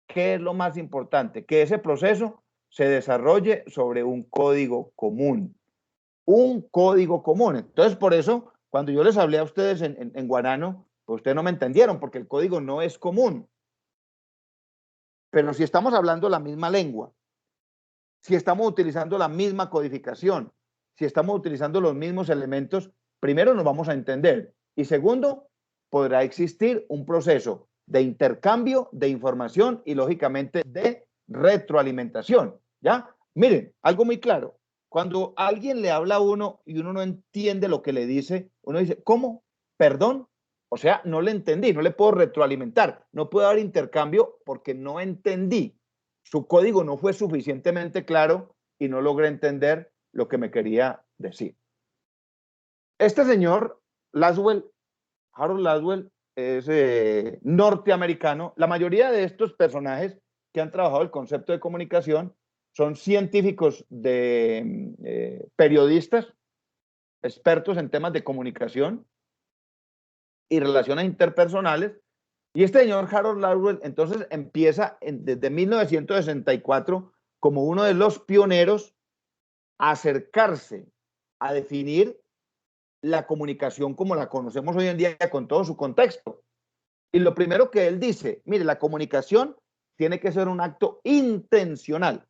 ¿Qué es lo más importante? Que ese proceso se desarrolle sobre un código común. Un código común. Entonces, por eso, cuando yo les hablé a ustedes en guarano, pues ustedes no me entendieron, porque el código no es común. Pero si estamos hablando la misma lengua, si estamos utilizando la misma codificación, si estamos utilizando los mismos elementos, primero nos vamos a entender. Y segundo, podrá existir un proceso de intercambio de información y, lógicamente, de retroalimentación. ¿Ya? Miren, algo muy claro. Cuando alguien le habla a uno y uno no entiende lo que le dice, uno dice, ¿cómo? ¿Perdón? O sea, no le entendí, no le puedo retroalimentar, no puedo dar intercambio porque no entendí. Su código no fue suficientemente claro y no logré entender lo que me quería decir. Este señor, Laswell, Harold Laswell, es norteamericano. La mayoría de estos personajes que han trabajado el concepto de comunicación son científicos periodistas, expertos en temas de comunicación y relaciones interpersonales. Y este señor Harold Laswell entonces empieza desde 1964 como uno de los pioneros a acercarse a definir la comunicación como la conocemos hoy en día con todo su contexto. Y lo primero que él dice, mire, la comunicación tiene que ser un acto intencional.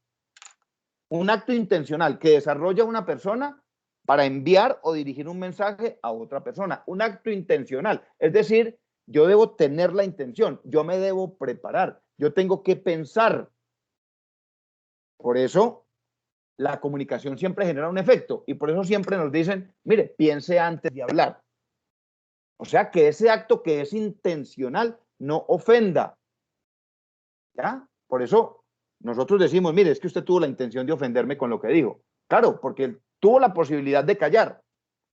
Un acto intencional que desarrolla una persona para enviar o dirigir un mensaje a otra persona. Un acto intencional. Es decir, yo debo tener la intención, yo me debo preparar, yo tengo que pensar. Por eso, la comunicación siempre genera un efecto y por eso siempre nos dicen, mire, piense antes de hablar. O sea, que ese acto que es intencional no ofenda. ¿Ya? Por eso nosotros decimos, mire, es que usted tuvo la intención de ofenderme con lo que dijo. Claro, porque él tuvo la posibilidad de callar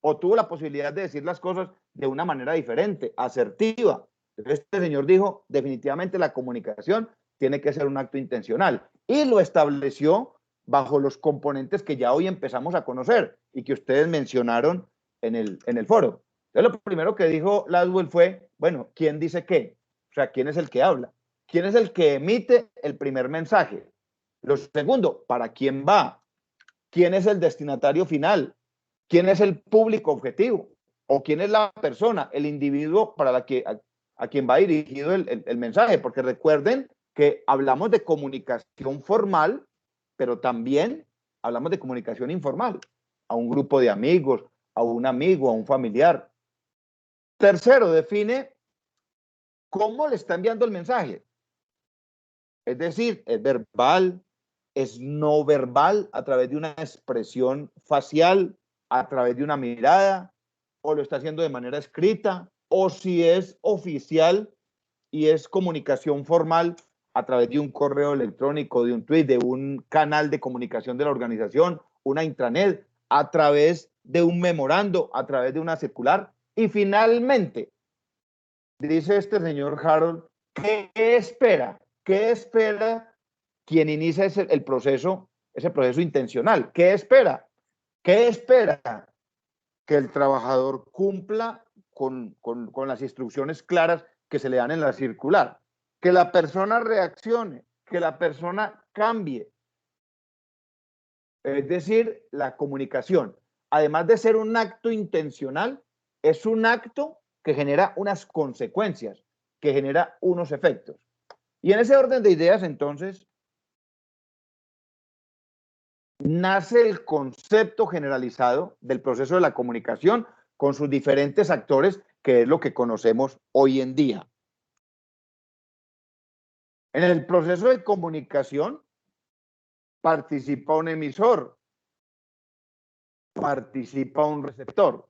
o tuvo la posibilidad de decir las cosas de una manera diferente, asertiva. Este señor dijo, definitivamente la comunicación tiene que ser un acto intencional y lo estableció bajo los componentes que ya hoy empezamos a conocer y que ustedes mencionaron en el foro. Entonces, lo primero que dijo Laswell fue, bueno, ¿quién dice qué? O sea, ¿quién es el que habla? ¿Quién es el que emite el primer mensaje? Lo segundo, ¿para quién va? ¿Quién es el destinatario final? ¿Quién es el público objetivo? ¿O quién es la persona, el individuo para a quien va dirigido el mensaje? Porque recuerden que hablamos de comunicación formal, pero también hablamos de comunicación informal, a un grupo de amigos, a un amigo, a un familiar. Tercero, define cómo le está enviando el mensaje. Es decir, es verbal, es no verbal, a través de una expresión facial, a través de una mirada, o lo está haciendo de manera escrita, o si es oficial y es comunicación formal a través de un correo electrónico, de un tweet, de un canal de comunicación de la organización, una intranet, a través de un memorando, a través de una circular. Y finalmente, dice este señor Harold, ¿qué espera? ¿Qué espera quien inicia ese proceso intencional? ¿Qué espera? ¿Qué espera? Que el trabajador cumpla con las instrucciones claras que se le dan en la circular, que la persona reaccione, que la persona cambie. Es decir, la comunicación, además de ser un acto intencional, es un acto que genera unas consecuencias, que genera unos efectos. Y en ese orden de ideas, entonces, nace el concepto generalizado del proceso de la comunicación con sus diferentes actores, que es lo que conocemos hoy en día. En el proceso de comunicación participa un emisor, participa un receptor.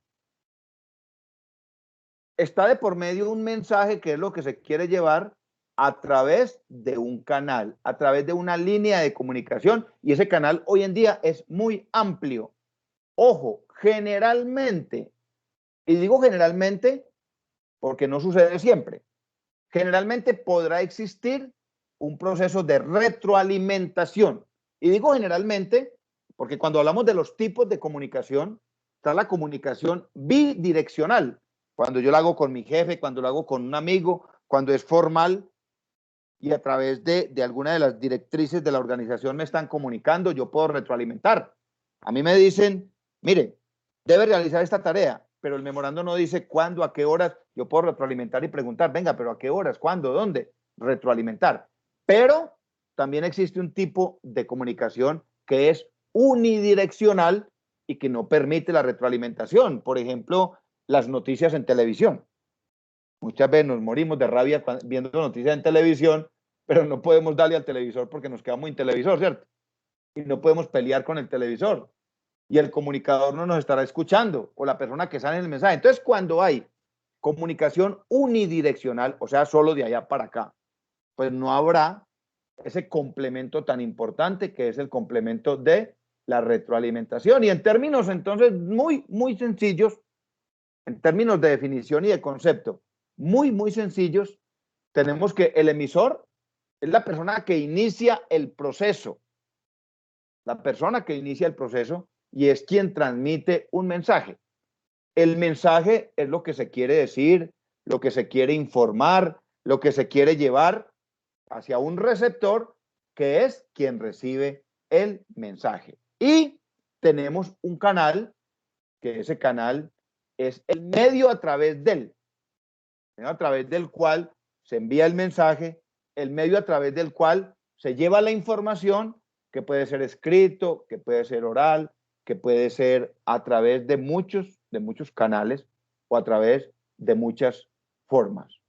Está de por medio un mensaje que es lo que se quiere llevar a través de un canal, a través de una línea de comunicación, y ese canal hoy en día es muy amplio. Ojo, generalmente, y digo generalmente porque no sucede siempre, generalmente podrá existir un proceso de retroalimentación. Y digo generalmente porque cuando hablamos de los tipos de comunicación, está la comunicación bidireccional, cuando yo la hago con mi jefe, cuando lo hago con un amigo, cuando es formal y a través de alguna de las directrices de la organización me están comunicando, yo puedo retroalimentar. A mí me dicen, mire, debe realizar esta tarea, pero el memorando no dice cuándo, a qué horas. Yo puedo retroalimentar y preguntar, venga, pero a qué horas, cuándo, dónde, retroalimentar. Pero también existe un tipo de comunicación que es unidireccional y que no permite la retroalimentación. Por ejemplo, las noticias en televisión. Muchas veces nos morimos de rabia viendo noticias en televisión, pero no podemos darle al televisor porque nos quedamos sin televisor, ¿cierto? Y no podemos pelear con el televisor. Y el comunicador no nos estará escuchando, o la persona que sale en el mensaje. Entonces, cuando hay comunicación unidireccional, o sea, solo de allá para acá, pues no habrá ese complemento tan importante que es el complemento de la retroalimentación. Y en términos, entonces, muy sencillos, en términos de definición y de concepto, muy sencillos, tenemos que el emisor es la persona que inicia el proceso. La persona que inicia el proceso y es quien transmite un mensaje. El mensaje es lo que se quiere decir, lo que se quiere informar, lo que se quiere llevar hacia un receptor que es quien recibe el mensaje. Y tenemos un canal, que ese canal es el medio a través del cual se envía el mensaje, el medio a través del cual se lleva la información, que puede ser escrito, que puede ser oral, que puede ser a través de muchos canales o a través de muchas formas.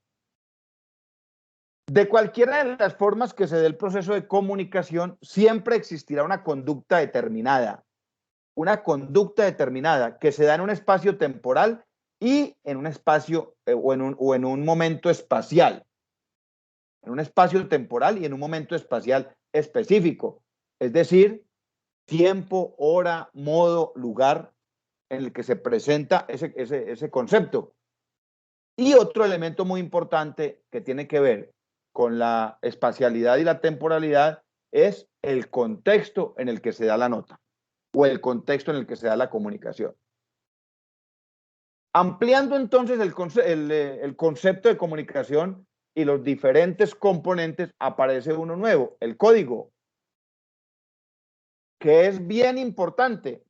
De cualquiera de las formas que se dé el proceso de comunicación, siempre existirá una conducta determinada que se da en un espacio temporal y en un espacio o en un momento espacial. En un espacio temporal y en un momento espacial específico. Es decir, tiempo, hora, modo, lugar en el que se presenta ese concepto. Y otro elemento muy importante que tiene que ver con la espacialidad y la temporalidad es el contexto en el que se da la nota o el contexto en el que se da la comunicación. Ampliando entonces el concepto de comunicación y los diferentes componentes, aparece uno nuevo, el código, que es bien importante,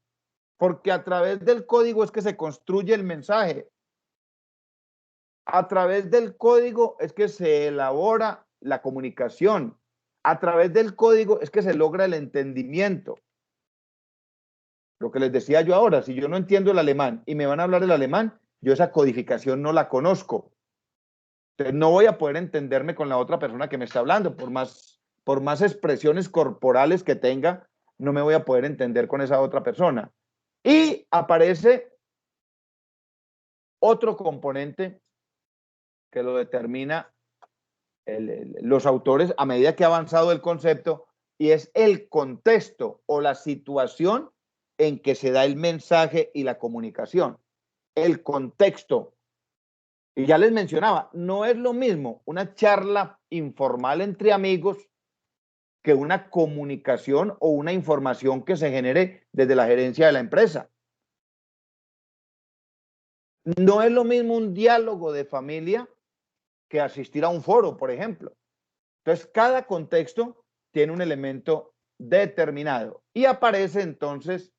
porque a través del código es que se construye el mensaje. A través del código es que se elabora la comunicación. A través del código es que se logra el entendimiento. Lo que les decía yo ahora, si yo no entiendo el alemán y me van a hablar el alemán, yo esa codificación no la conozco. Entonces no voy a poder entenderme con la otra persona que me está hablando. Por más expresiones corporales que tenga, no me voy a poder entender con esa otra persona. Y aparece otro componente que lo determina los autores a medida que ha avanzado el concepto, y es el contexto o la situación en que se da el mensaje y la comunicación. El contexto. Y ya les mencionaba, no es lo mismo una charla informal entre amigos que una comunicación o una información que se genere desde la gerencia de la empresa. No es lo mismo un diálogo de familia que asistir a un foro, por ejemplo. Entonces, cada contexto tiene un elemento determinado. Y aparece entonces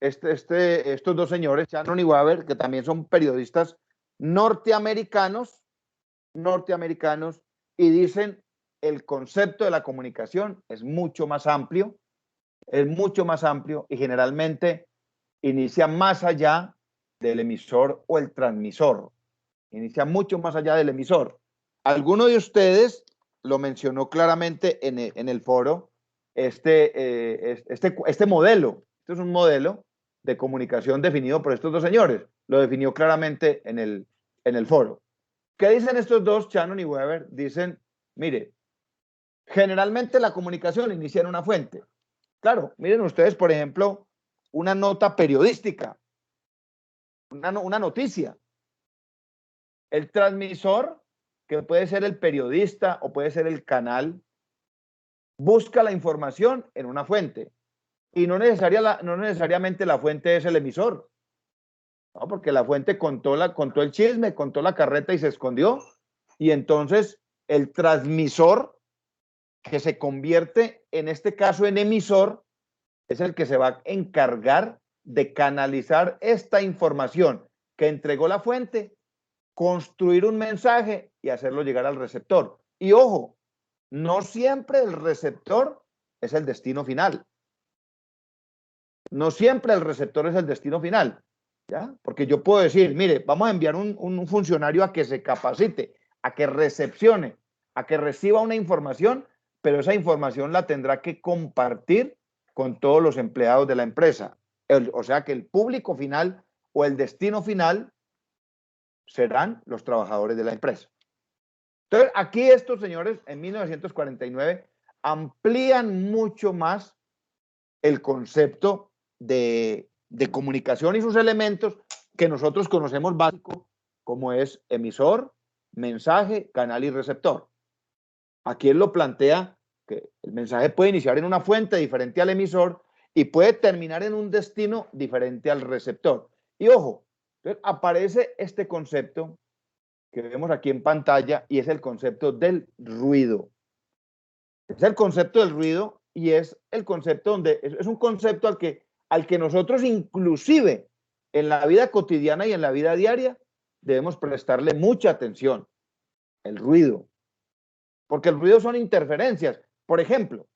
estos dos señores, Shannon y Waber, que también son periodistas norteamericanos, y dicen el concepto de la comunicación es mucho más amplio y generalmente inicia más allá del emisor o el transmisor. Inicia mucho más allá del emisor. Alguno de ustedes lo mencionó claramente en el foro, este modelo. Este es un modelo de comunicación definido por estos dos señores. Lo definió claramente en el foro. ¿Qué dicen estos dos, Shannon y Weber? Dicen, mire, generalmente la comunicación inicia en una fuente. Claro, miren ustedes, por ejemplo, una nota periodística, una noticia. El transmisor, que puede ser el periodista o puede ser el canal, busca la información en una fuente. Y no necesariamente la fuente es el emisor. No, porque la fuente contó el chisme, contó la carreta y se escondió. Y entonces el transmisor, que se convierte en este caso en emisor, es el que se va a encargar de canalizar esta información que entregó la fuente, construir un mensaje y hacerlo llegar al receptor. Y ojo, no siempre el receptor es el destino final. No siempre el receptor es el destino final, ¿ya? Porque yo puedo decir, mire, vamos a enviar un funcionario a que se capacite, a que recepcione, a que reciba una información, pero esa información la tendrá que compartir con todos los empleados de la empresa. O sea que el público final o el destino final serán los trabajadores de la empresa. Entonces, aquí estos señores en 1949 amplían mucho más el concepto de comunicación y sus elementos que nosotros conocemos básico, como es emisor, mensaje, canal y receptor. Aquí él lo plantea que el mensaje puede iniciar en una fuente diferente al emisor y puede terminar en un destino diferente al receptor. Y ojo, entonces aparece este concepto que vemos aquí en pantalla y es el concepto del ruido. Es el concepto del ruido y es el concepto donde es un concepto al que nosotros inclusive en la vida cotidiana y en la vida diaria debemos prestarle mucha atención. El ruido. Porque el ruido son interferencias. Por ejemplo,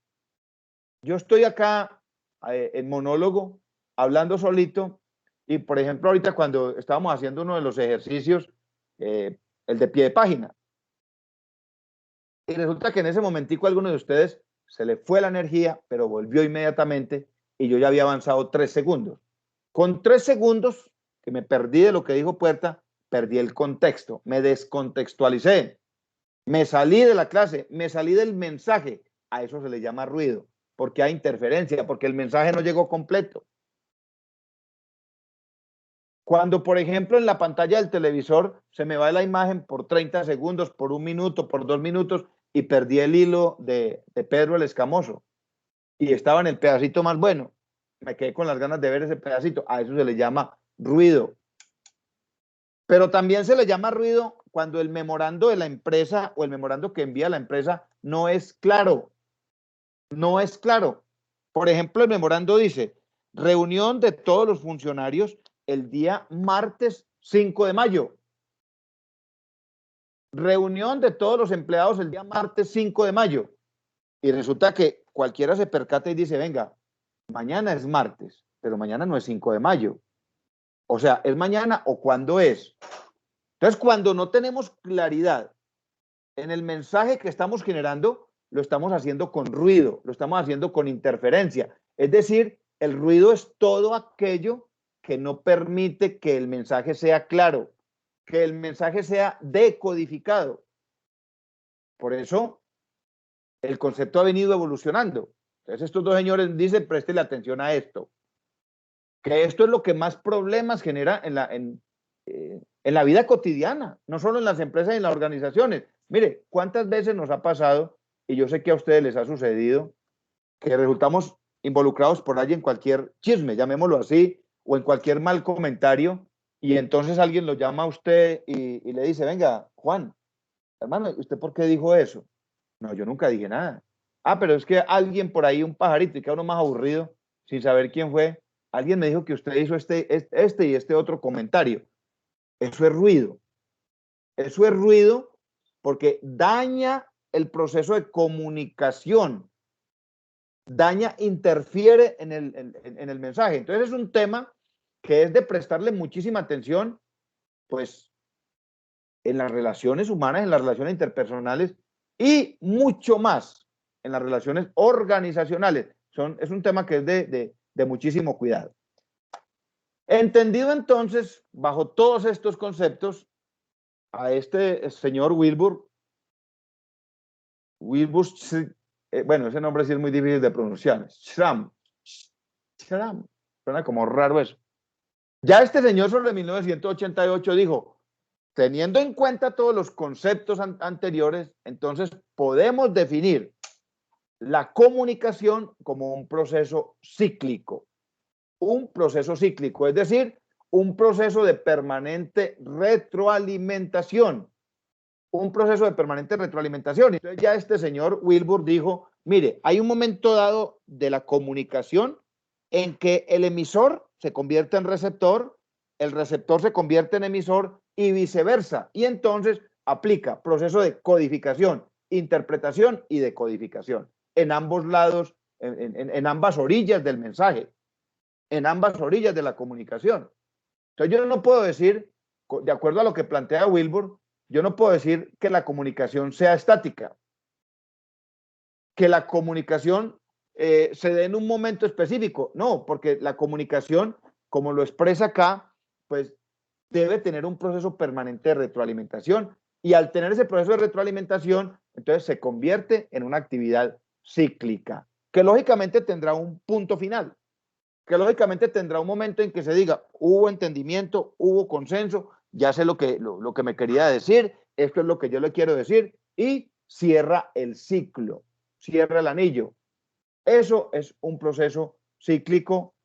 yo estoy acá en monólogo hablando solito y por ejemplo ahorita cuando estábamos haciendo uno de los ejercicios, el de pie de página, y resulta que en ese momentico a alguno de ustedes se le fue la energía, pero volvió inmediatamente y yo ya había avanzado 3 segundos. Con 3 segundos que me perdí de lo que dijo Puerta, perdí el contexto, me descontextualicé, me salí de la clase, me salí del mensaje. A eso se le llama ruido, porque hay interferencia, porque el mensaje no llegó completo. Cuando, por ejemplo, en la pantalla del televisor se me va la imagen por 30 segundos, por 1 minuto, por 2 minutos y perdí el hilo de Pedro el Escamoso y estaba en el pedacito más bueno, me quedé con las ganas de ver ese pedacito. A eso se le llama ruido. Pero también se le llama ruido cuando el memorando de la empresa o el memorando que envía la empresa no es claro. No es claro. Por ejemplo, el memorando dice, reunión de todos los funcionarios el día martes 5 de mayo. Reunión de todos los empleados el día martes 5 de mayo. Y resulta que cualquiera se percata y dice, venga, mañana es martes, pero mañana no es 5 de mayo. O sea, ¿es mañana o cuándo es? Entonces, cuando no tenemos claridad en el mensaje que estamos generando, lo estamos haciendo con ruido, lo estamos haciendo con interferencia. Es decir, el ruido es todo aquello que no permite que el mensaje sea claro, que el mensaje sea decodificado. Por eso, el concepto ha venido evolucionando. Entonces, estos dos señores dicen, préstele atención a esto. Que esto es lo que más problemas genera en la vida cotidiana, no solo en las empresas y en las organizaciones. Mire, ¿cuántas veces nos ha pasado, y yo sé que a ustedes les ha sucedido, que resultamos involucrados por ahí en cualquier chisme, llamémoslo así, o en cualquier mal comentario, y entonces alguien lo llama a usted y le dice, venga, Juan, hermano, ¿usted por qué dijo eso? No, yo nunca dije nada. Ah, pero es que alguien por ahí, un pajarito, y queda uno más aburrido, sin saber quién fue, alguien me dijo que usted hizo este y este otro comentario. Eso es ruido. Eso es ruido porque daña el proceso de comunicación, interfiere en el mensaje. Entonces es un tema que es de prestarle muchísima atención, pues, en las relaciones humanas, en las relaciones interpersonales y mucho más en las relaciones organizacionales. Es un tema que es de muchísimo cuidado. Entendido entonces, bajo todos estos conceptos, a este señor Wilbur, bueno, ese nombre sí es muy difícil de pronunciar, Schramm, suena como raro eso. Ya este señor sobre 1988 dijo, teniendo en cuenta todos los conceptos anteriores, entonces podemos definir la comunicación como un proceso cíclico. Un proceso cíclico, es decir, un proceso de permanente retroalimentación. Un proceso de permanente retroalimentación. Entonces ya este señor Wilbur dijo, mire, hay un momento dado de la comunicación en que el emisor se convierte en receptor, el receptor se convierte en emisor y viceversa. Y entonces aplica proceso de codificación, interpretación y decodificación en ambos lados, en ambas orillas del mensaje, en ambas orillas de la comunicación. Entonces yo no puedo decir, de acuerdo a lo que plantea Wilbur, yo no puedo decir que la comunicación sea estática, que la comunicación se dé en un momento específico. No, porque la comunicación, como lo expresa acá, pues debe tener un proceso permanente de retroalimentación y al tener ese proceso de retroalimentación, entonces se convierte en una actividad cíclica, que lógicamente tendrá un punto final, que lógicamente tendrá un momento en que se diga, hubo entendimiento, hubo consenso, ya sé lo que me quería decir, esto es lo que yo le quiero decir, y cierra el ciclo, cierra el anillo. Eso es un proceso cíclico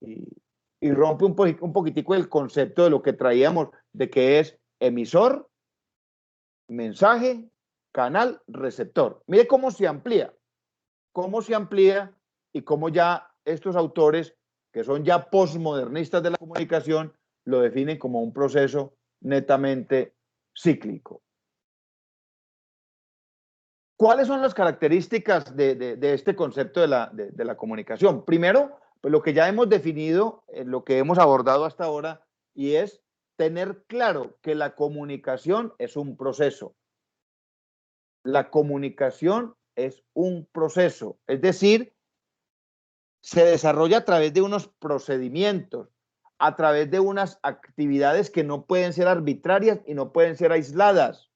y rompe un poquitico el concepto de lo que traíamos, de que es emisor, mensaje, canal, receptor. Mire cómo se amplía y cómo ya estos autores, que son ya postmodernistas de la comunicación, lo definen como un proceso netamente cíclico. ¿Cuáles son las características de este concepto de la comunicación? Primero, pues lo que ya hemos definido, lo que hemos abordado hasta ahora, y es tener claro que la comunicación es un proceso. La comunicación es un proceso, es decir, se desarrolla a través de unos procedimientos, a través de unas actividades que no pueden ser arbitrarias y no pueden ser aisladas.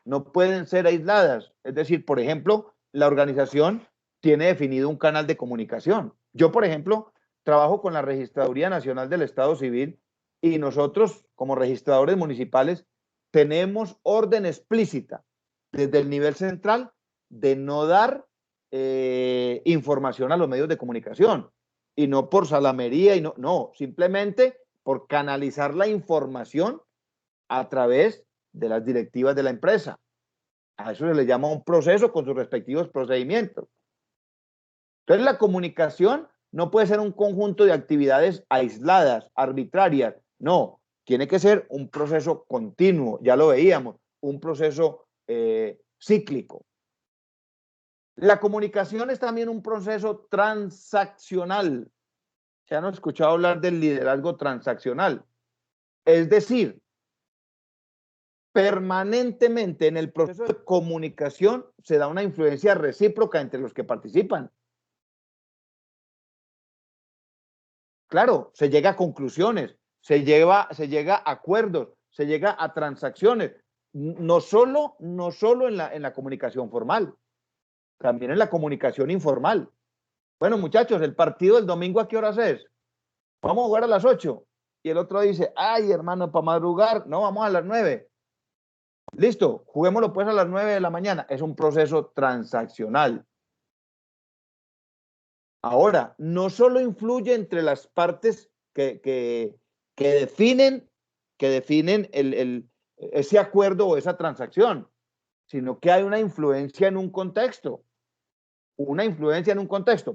No pueden ser aisladas. Es decir, por ejemplo, la organización tiene definido un canal de comunicación. Yo, por ejemplo, trabajo con la Registraduría Nacional del Estado Civil y nosotros como registradores municipales tenemos orden explícita desde el nivel central de no dar información a los medios de comunicación, y no por salamería, y no, simplemente por canalizar la información a través de las directivas de la empresa. A eso se le llama un proceso con sus respectivos procedimientos. Entonces, la comunicación no puede ser un conjunto de actividades aisladas, arbitrarias. No, tiene que ser un proceso continuo, ya lo veíamos, un proceso cíclico. La comunicación es también un proceso transaccional. ¿Se han escuchado hablar del liderazgo transaccional? Es decir, permanentemente en el proceso de comunicación se da una influencia recíproca entre los que participan. Claro, se llega a conclusiones, se llega a acuerdos, se llega a transacciones, no solo en la comunicación formal, también en la comunicación informal. Bueno, muchachos, el partido del domingo, ¿a qué horas es? Vamos a jugar a las 8. Y el otro dice, ay, hermano, para madrugar, no, vamos a las 9. Listo, juguémoslo pues a las 9 de la mañana. Es un proceso transaccional. Ahora, no solo influye entre las partes que definen ese acuerdo o esa transacción, sino que hay una influencia en un contexto.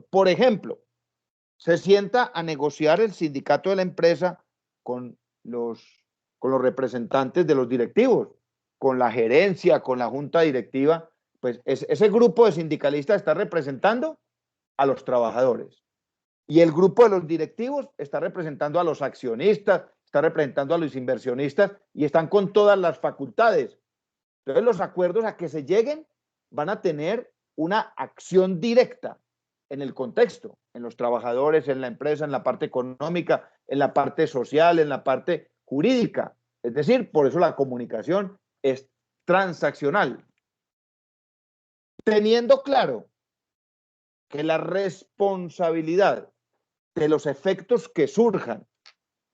Por ejemplo, se sienta a negociar el sindicato de la empresa con los representantes de los directivos, con la gerencia, con la junta directiva. Pues ese grupo de sindicalistas está representando a los trabajadores, y el grupo de los directivos está representando a los accionistas, está representando a los inversionistas, y están con todas las facultades. Entonces, los acuerdos a que se lleguen van a tener una acción directa en el contexto, en los trabajadores, en la empresa, en la parte económica, en la parte social, en la parte jurídica. Es decir, por eso la comunicación es transaccional. Teniendo claro que la responsabilidad de los efectos que surjan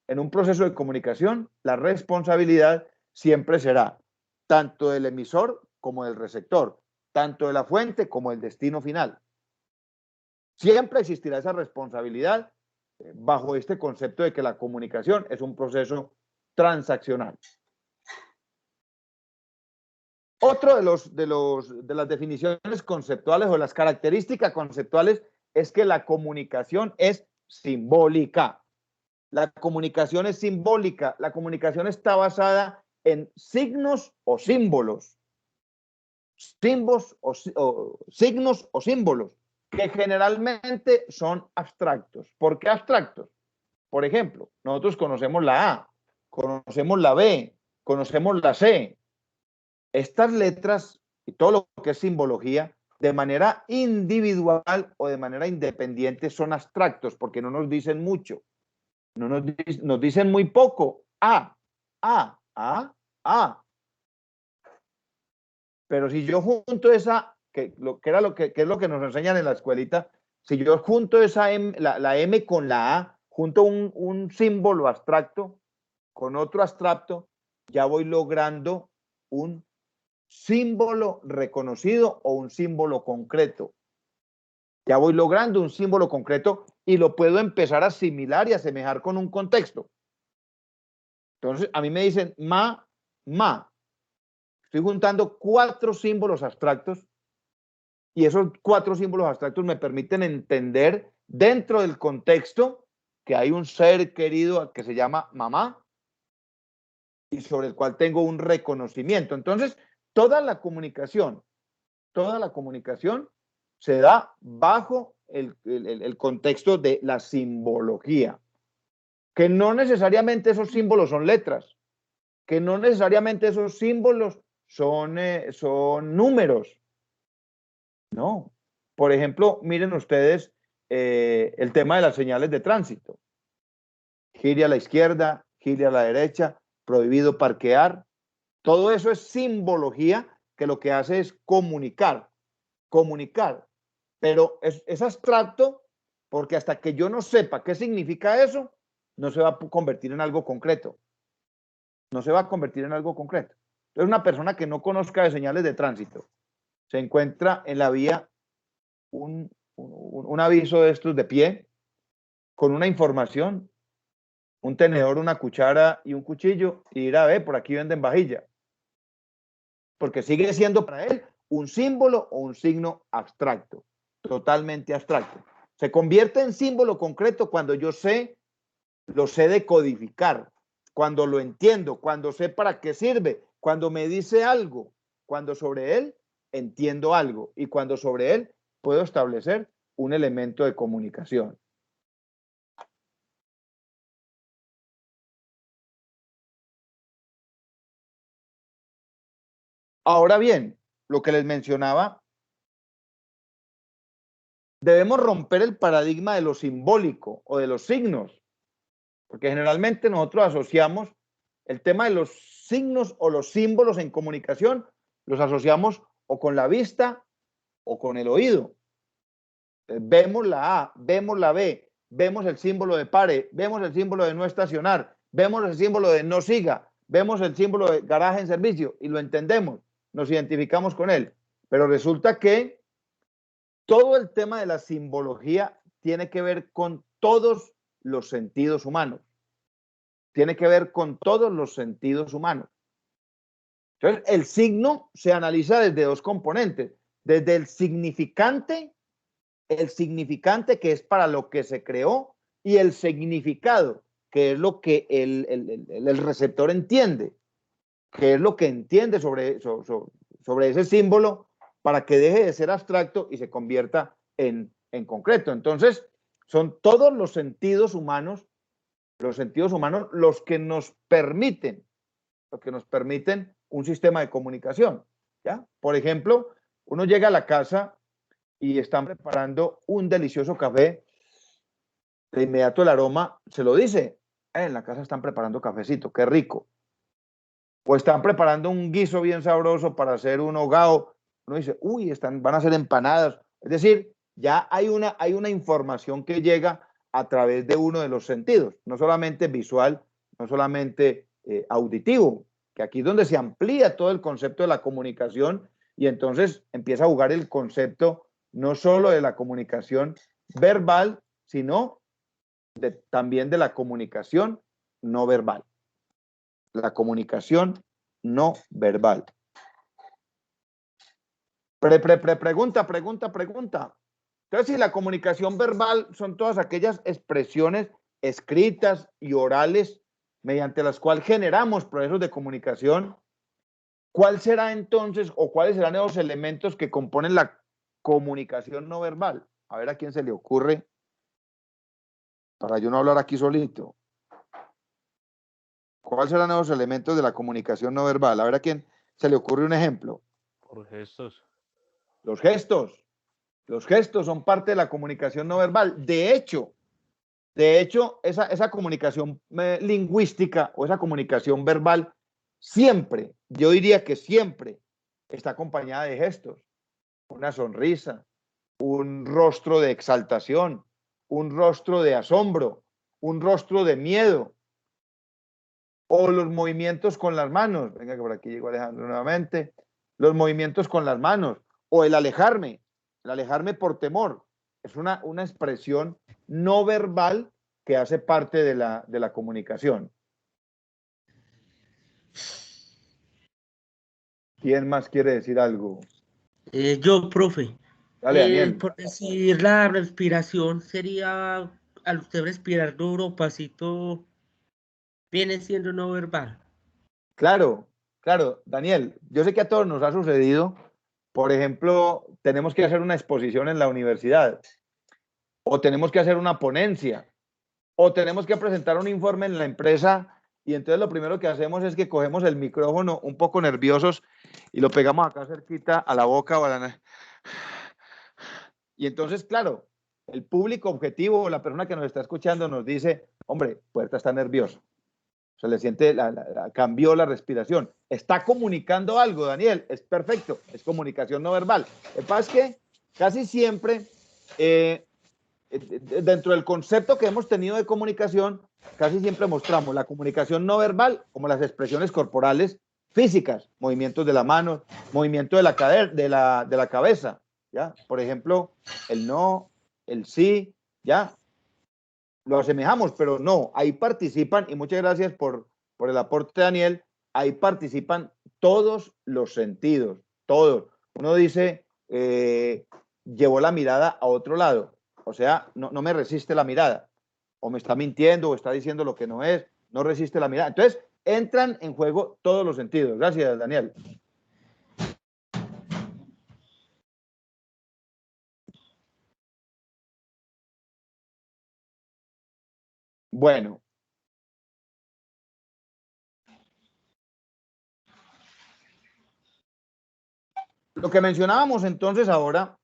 en un proceso de comunicación, la responsabilidad siempre será tanto del emisor como del receptor, tanto de la fuente como del destino final. Siempre existirá esa responsabilidad bajo este concepto de que la comunicación es un proceso transaccional. Otro de las definiciones conceptuales o de las características conceptuales es que la comunicación es simbólica. La comunicación es simbólica. La comunicación está basada en signos o símbolos. Signos o símbolos que generalmente son abstractos. ¿Por qué abstractos? Por ejemplo, nosotros conocemos la A, conocemos la B, conocemos la C. Estas letras y todo lo que es simbología, de manera individual o de manera independiente, son abstractos porque no nos dicen mucho. Nos dicen muy poco. A. Pero si yo junto esa, que es lo que nos enseñan en la escuelita, si yo junto esa M, la M con la A, junto un símbolo abstracto con otro abstracto, ya voy logrando un símbolo reconocido o un símbolo concreto. Ya voy logrando un símbolo concreto y lo puedo empezar a asimilar y asemejar con un contexto. Entonces, a mí me dicen ma. Estoy juntando 4 símbolos abstractos, y esos 4 símbolos abstractos me permiten entender dentro del contexto que hay un ser querido que se llama mamá y sobre el cual tengo un reconocimiento. Entonces, toda la comunicación se da bajo el contexto de la simbología, que no necesariamente esos símbolos son letras, que no necesariamente esos símbolos son números. No. Por ejemplo, miren ustedes el tema de las señales de tránsito. Gire a la izquierda, gire a la derecha, prohibido parquear. Todo eso es simbología que lo que hace es comunicar. Pero es abstracto porque hasta que yo no sepa qué significa eso, no se va a convertir en algo concreto. No se va a convertir en algo concreto. Entonces, una persona que no conozca de señales de tránsito, se encuentra en la vía un aviso de estos de pie, con una información, un tenedor, una cuchara y un cuchillo, y dirá, ve, por aquí venden vajilla. Porque sigue siendo para él un símbolo o un signo abstracto, totalmente abstracto. Se convierte en símbolo concreto cuando yo lo sé decodificar, cuando lo entiendo, cuando sé para qué sirve, cuando me dice algo, cuando sobre él entiendo algo y cuando sobre él puedo establecer un elemento de comunicación. Ahora bien, lo que les mencionaba, debemos romper el paradigma de lo simbólico o de los signos, porque generalmente nosotros asociamos el tema de los signos o los símbolos en comunicación, los asociamos o con la vista o con el oído. Vemos la A, vemos la B, vemos el símbolo de pare, vemos el símbolo de no estacionar, vemos el símbolo de no siga, vemos el símbolo de garaje en servicio y lo entendemos, nos identificamos con él. Pero resulta que todo el tema de la simbología tiene que ver con todos los sentidos humanos. Tiene que ver con todos los sentidos humanos. Entonces, el signo se analiza desde dos componentes, desde el significante que es para lo que se creó, y el significado, que es lo que el receptor entiende, que es lo que entiende sobre ese símbolo para que deje de ser abstracto y se convierta en concreto. Entonces, son todos los sentidos humanos los que nos permiten un sistema de comunicación, ¿ya? Por ejemplo, uno llega a la casa y están preparando un delicioso café, de inmediato el aroma se lo dice, en la casa están preparando cafecito, qué rico. O están preparando un guiso bien sabroso para hacer un hogao, uno dice, uy, van a hacer empanadas. Es decir, ya hay una información que llega a través de uno de los sentidos, no solamente visual, no solamente auditivo, que aquí es donde se amplía todo el concepto de la comunicación y entonces empieza a jugar el concepto no solo de la comunicación verbal, sino también de la comunicación no verbal. La comunicación no verbal. Pregunta. Entonces, si la comunicación verbal son todas aquellas expresiones escritas y orales mediante las cuales generamos procesos de comunicación, ¿cuál será entonces o cuáles serán esos elementos que componen la comunicación no verbal? A ver a quién se le ocurre, para yo no hablar aquí solito. ¿Cuáles serán esos elementos de la comunicación no verbal? A ver a quién se le ocurre un ejemplo. Por gestos. Los gestos. Los gestos son parte de la comunicación no verbal. De hecho, esa comunicación lingüística o esa comunicación verbal siempre, yo diría que siempre, está acompañada de gestos. Una sonrisa, un rostro de exaltación, un rostro de asombro, un rostro de miedo, o los movimientos con las manos. Venga, que por aquí llegó Alejandro nuevamente. Los movimientos con las manos, o el alejarme por temor. Es una expresión no verbal que hace parte de la comunicación. ¿Quién más quiere decir algo? Yo, profe. Dale, Daniel. Por decir la respiración sería, al usted respirar duro, pasito, viene siendo no verbal. Claro, Daniel, yo sé que a todos nos ha sucedido. Por ejemplo, tenemos que hacer una exposición en la universidad, o tenemos que hacer una ponencia, o tenemos que presentar un informe en la empresa, y entonces lo primero que hacemos es que cogemos el micrófono un poco nerviosos y lo pegamos acá cerquita a la boca o a la... Y entonces, claro, el público objetivo o la persona que nos está escuchando nos dice, hombre, Puerta está nervioso. Se le siente, cambió la respiración. Está comunicando algo, Daniel. Es perfecto. Es comunicación no verbal. Lo que pasa es que casi siempre dentro del concepto que hemos tenido de comunicación, casi siempre mostramos la comunicación no verbal como las expresiones corporales físicas, movimientos de la mano, movimiento de la cabeza, ¿ya? Por ejemplo, el no, el sí, ¿ya? Lo asemejamos, pero no, ahí participan, y muchas gracias por el aporte, Daniel, ahí participan todos los sentidos, todos. Uno dice, llevó la mirada a otro lado, o sea, no me resiste la mirada, o me está mintiendo, o está diciendo lo que no es, no resiste la mirada. Entonces, entran en juego todos los sentidos. Gracias, Daniel. Bueno. Lo que mencionábamos entonces ahora,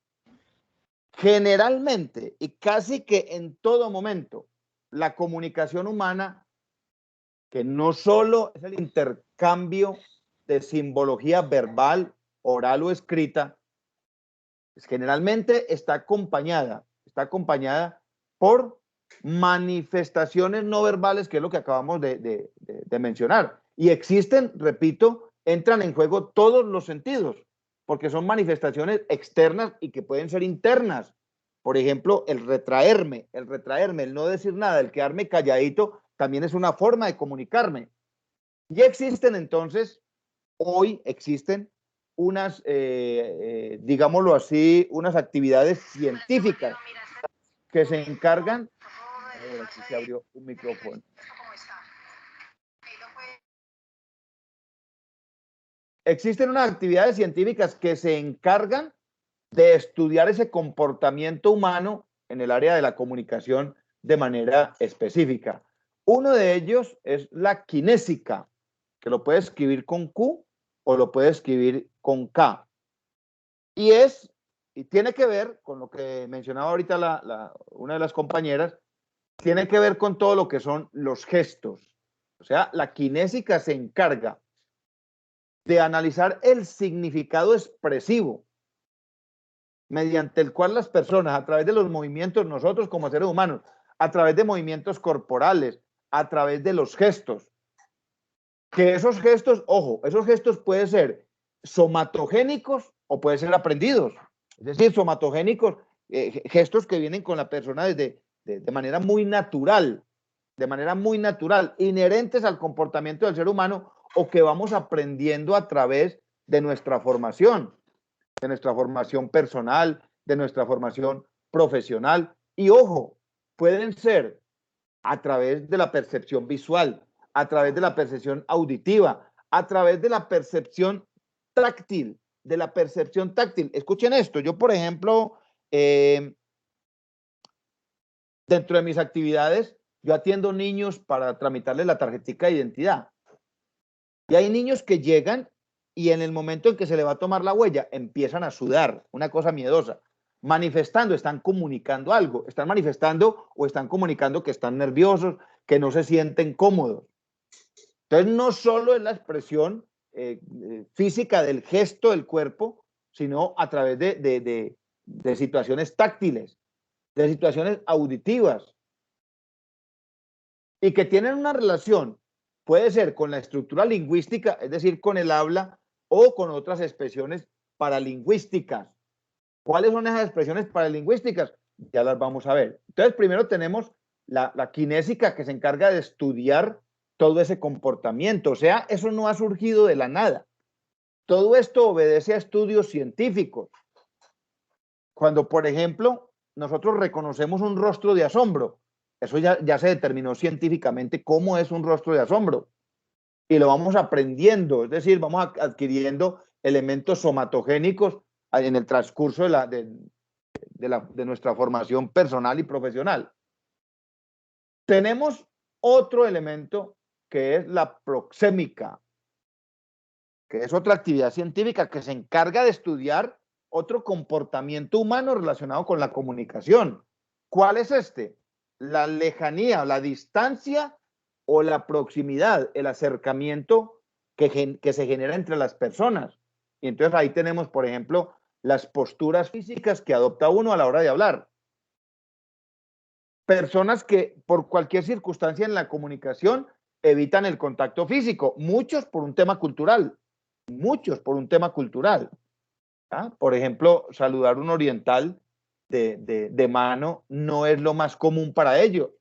generalmente y casi que en todo momento, la comunicación humana, que no solo es el intercambio de simbología verbal, oral o escrita, pues generalmente está acompañada por manifestaciones no verbales, que es lo que acabamos de mencionar. Y existen, repito, entran en juego todos los sentidos, porque son manifestaciones externas y que pueden ser internas. Por ejemplo, el retraerme, el no decir nada, el quedarme calladito, también es una forma de comunicarme. Y existen entonces, hoy existen unas, digámoslo así, unas actividades científicas que se encargan. Aquí se abrió un micrófono. Existen unas actividades científicas que se encargan de estudiar ese comportamiento humano en el área de la comunicación de manera específica. Uno de ellos es la kinésica, que lo puede escribir con Q o lo puede escribir con K. Y tiene que ver con lo que mencionaba ahorita una de las compañeras, tiene que ver con todo lo que son los gestos. O sea, la kinésica se encarga de analizar el significado expresivo mediante el cual las personas, a través de los movimientos, nosotros como seres humanos, a través de movimientos corporales, a través de los gestos, que esos gestos, ojo, esos gestos pueden ser somatogénicos o pueden ser aprendidos. Es decir, somatogénicos, gestos que vienen con la persona de manera muy natural, inherentes al comportamiento del ser humano o que vamos aprendiendo a través de nuestra formación personal, de nuestra formación profesional. Y ojo, pueden ser a través de la percepción visual, a través de la percepción auditiva, a través de la percepción táctil, Escuchen esto, yo por ejemplo, dentro de mis actividades, yo atiendo niños para tramitarles la tarjetita de identidad. Y hay niños que llegan y en el momento en que se le va a tomar la huella, empiezan a sudar, una cosa miedosa, manifestando, están comunicando algo, están manifestando o están comunicando que están nerviosos, que no se sienten cómodos. Entonces, no solo es la expresión física del gesto del cuerpo, sino a través de situaciones táctiles, de situaciones auditivas, y que tienen una relación, puede ser con la estructura lingüística, es decir, con el habla, o con otras expresiones paralingüísticas. ¿Cuáles son esas expresiones paralingüísticas? Ya las vamos a ver. Entonces, primero tenemos la kinésica, que se encarga de estudiar todo ese comportamiento. O sea, eso no ha surgido de la nada. Todo esto obedece a estudios científicos. Cuando, por ejemplo, nosotros reconocemos un rostro de asombro, eso ya se determinó científicamente cómo es un rostro de asombro. Y lo vamos aprendiendo, es decir, vamos adquiriendo elementos somatogénicos en el transcurso de nuestra formación personal y profesional. Tenemos otro elemento que es la proxémica, que es otra actividad científica que se encarga de estudiar otro comportamiento humano relacionado con la comunicación. ¿Cuál es este? La lejanía, la distancia o la proximidad, el acercamiento que se genera entre las personas. Y entonces ahí tenemos, por ejemplo, las posturas físicas que adopta uno a la hora de hablar. personas que por cualquier circunstancia en la comunicación evitan el contacto físico, muchos por un tema cultural, ¿ah? Por ejemplo, saludar un oriental de mano no es lo más común para ellos.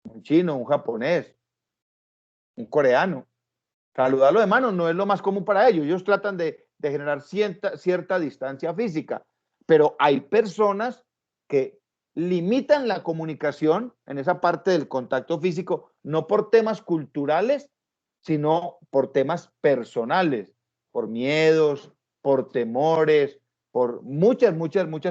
Un chino, un japonés, un coreano. Saludarlo de mano no es lo más común para ellos. Ellos tratan de generar cierta distancia física, pero hay personas que limitan la comunicación en esa parte del contacto físico, no por temas culturales, sino por temas personales, por miedos, por temores, por muchas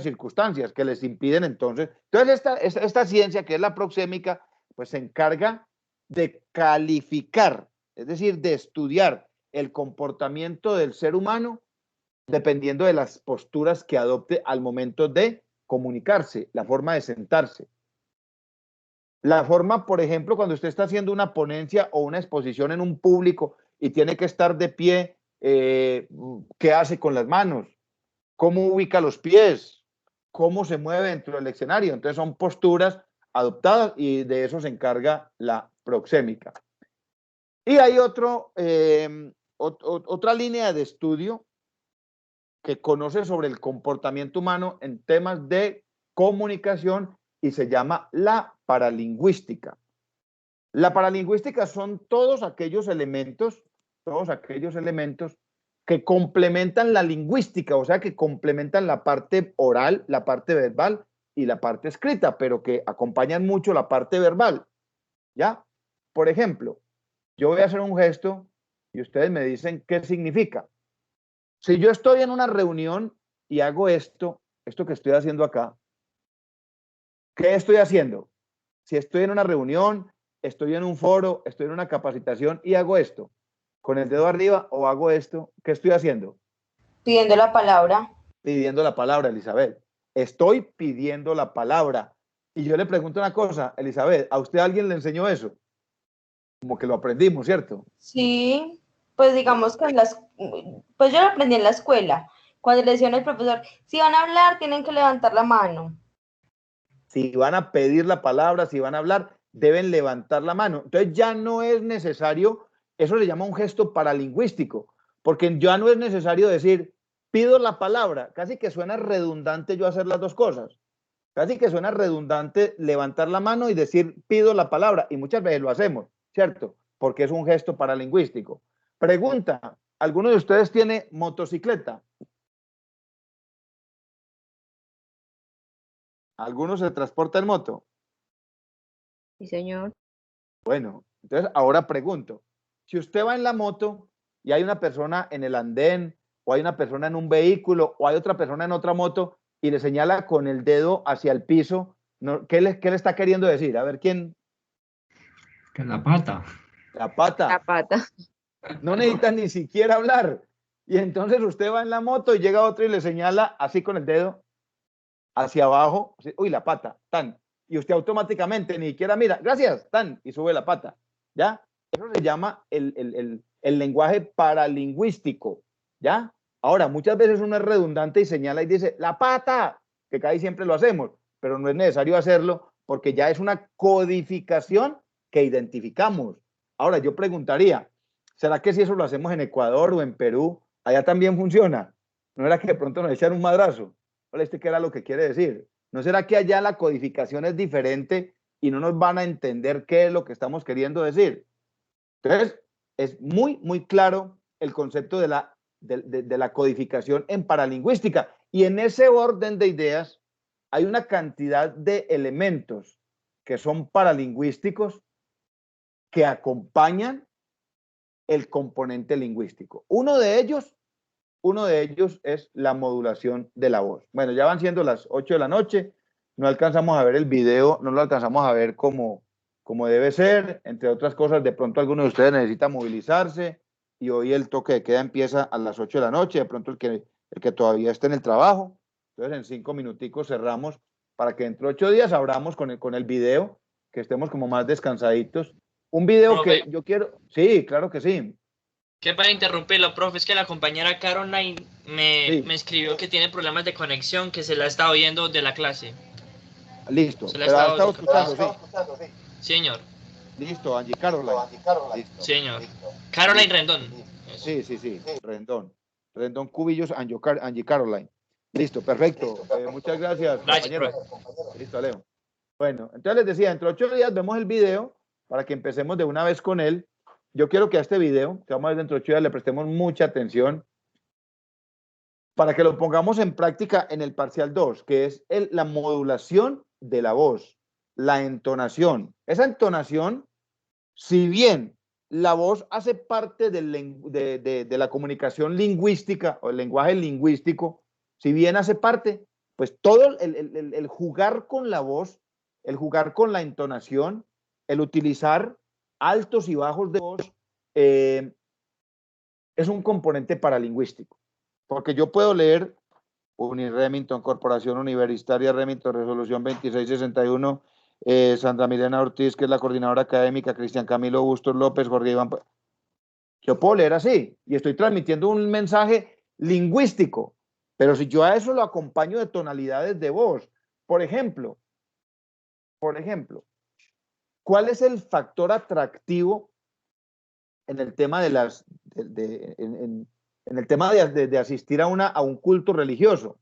circunstancias que les impiden entonces. Entonces esta ciencia, que es la proxémica, pues se encarga de calificar, es decir, de estudiar el comportamiento del ser humano dependiendo de las posturas que adopte al momento de comunicarse, la forma de sentarse. La forma, por ejemplo, cuando usted está haciendo una ponencia o una exposición en un público y tiene que estar de pie, ¿qué hace con las manos? ¿Cómo ubica los pies? ¿Cómo se mueve dentro del escenario? Entonces son posturas adoptadas y de eso se encarga la proxémica. Y hay otra línea de estudio que conoce sobre el comportamiento humano en temas de comunicación y se llama la paralingüística. La paralingüística son todos aquellos elementos que complementan la lingüística, o sea, que complementan la parte oral, la parte verbal y la parte escrita, pero que acompañan mucho la parte verbal, ¿ya? Por ejemplo, yo voy a hacer un gesto y ustedes me dicen qué significa. Si yo estoy en una reunión y hago esto que estoy haciendo acá, ¿qué estoy haciendo? Si estoy en una reunión, estoy en un foro, estoy en una capacitación y hago esto, con el dedo arriba o hago esto, ¿qué estoy haciendo? Pidiendo la palabra. Pidiendo la palabra, Elizabeth. Estoy pidiendo la palabra. Y yo le pregunto una cosa, Elizabeth, ¿a usted alguien le enseñó eso? Como que lo aprendimos, ¿cierto? Sí, pues digamos que pues yo lo aprendí en la escuela. Cuando le decían al profesor, si van a hablar, tienen que levantar la mano. Si van a pedir la palabra, si van a hablar, deben levantar la mano. Entonces ya no es necesario, eso se llama un gesto paralingüístico, porque ya no es necesario decir, pido la palabra. Casi que suena redundante yo hacer las dos cosas. Casi que suena redundante levantar la mano y decir, pido la palabra. Y muchas veces lo hacemos, ¿cierto? Porque es un gesto paralingüístico. Pregunta, ¿alguno de ustedes tiene motocicleta? ¿Alguno se transporta en moto? Sí, señor. Bueno, entonces ahora pregunto, si usted va en la moto y hay una persona en el andén o hay una persona en un vehículo o hay otra persona en otra moto y le señala con el dedo hacia el piso, ¿qué le está queriendo decir? A ver, ¿quién? Que la pata. La pata. La pata. No necesita ni siquiera hablar. Y entonces usted va en la moto y llega otro y le señala así con el dedo hacia abajo, uy, la pata, tan. Y usted automáticamente ni siquiera mira, gracias, tan, y sube la pata, ¿ya? Eso se llama el lenguaje paralingüístico, ¿ya? Ahora, muchas veces uno es redundante y señala y dice, la pata, que casi siempre lo hacemos, pero no es necesario hacerlo porque ya es una codificación que identificamos. Ahora, yo preguntaría, ¿será que si eso lo hacemos en Ecuador o en Perú, allá también funciona? ¿No era que de pronto nos echan un madrazo? Hola, ¿qué era lo que quiere decir? ¿No será que allá la codificación es diferente y no nos van a entender qué es lo que estamos queriendo decir? Entonces, es muy claro el concepto de la codificación en paralingüística. Y en ese orden de ideas hay una cantidad de elementos que son paralingüísticos que acompañan el componente lingüístico. Uno de ellos es la modulación de la voz. Bueno, ya van siendo las 8 de la noche, no alcanzamos a ver el video, no lo alcanzamos a ver como debe ser, entre otras cosas, de pronto alguno de ustedes necesita movilizarse y hoy el toque de queda empieza a las 8 de la noche, de pronto el que todavía está en el trabajo, entonces en 5 minuticos cerramos para que dentro de 8 días abramos con el video, que estemos como más descansaditos. Un video Profe, que yo quiero, sí, claro que sí. que para interrumpirlo, profe, es que la compañera Caroline me escribió que tiene problemas de conexión, que se la está oyendo de la clase. Listo. Se la Pero estaba ha estado escuchando, sí. Señor. Listo, Angie Caroline. Listo. Señor. Caroline Rendón. Eso. Sí. Rendón Cubillos, Angie Caroline. Listo, perfecto. Muchas gracias, Gracias, compañero. Listo, Leo. Bueno, entonces les decía, dentro de 8 días vemos el video para que empecemos de una vez con él. Yo quiero que a este video, que vamos a ver dentro de 8 días, le prestemos mucha atención para que lo pongamos en práctica en el parcial 2, que es la modulación de la voz, la entonación. Esa entonación, si bien la voz hace parte de la comunicación lingüística o el lenguaje lingüístico, si bien hace parte, pues todo el jugar con la voz, el jugar con la entonación, el utilizar altos y bajos de voz, es un componente paralingüístico. Porque yo puedo leer Remington, Corporación Universitaria Remington, Resolución 2661, Sandra Milena Ortiz, que es la coordinadora académica, Cristian Camilo Bustos López, Jorge Iván. Yo puedo leer así y estoy transmitiendo un mensaje lingüístico, pero si yo a eso lo acompaño de tonalidades de voz, por ejemplo, ¿cuál es el factor atractivo en el tema de en el tema de asistir a un culto religioso?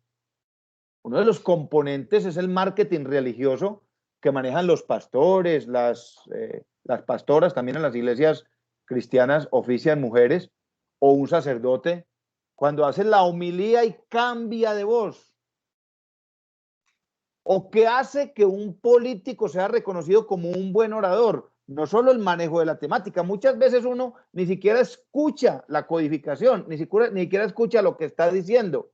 Uno de los componentes es el marketing religioso que manejan los pastores, las pastoras, también en las iglesias cristianas ofician mujeres, o un sacerdote, cuando hacen la homilía y cambia de voz. O que hace que un político sea reconocido como un buen orador. No solo el manejo de la temática, muchas veces uno ni siquiera escucha la codificación, ni siquiera escucha lo que está diciendo,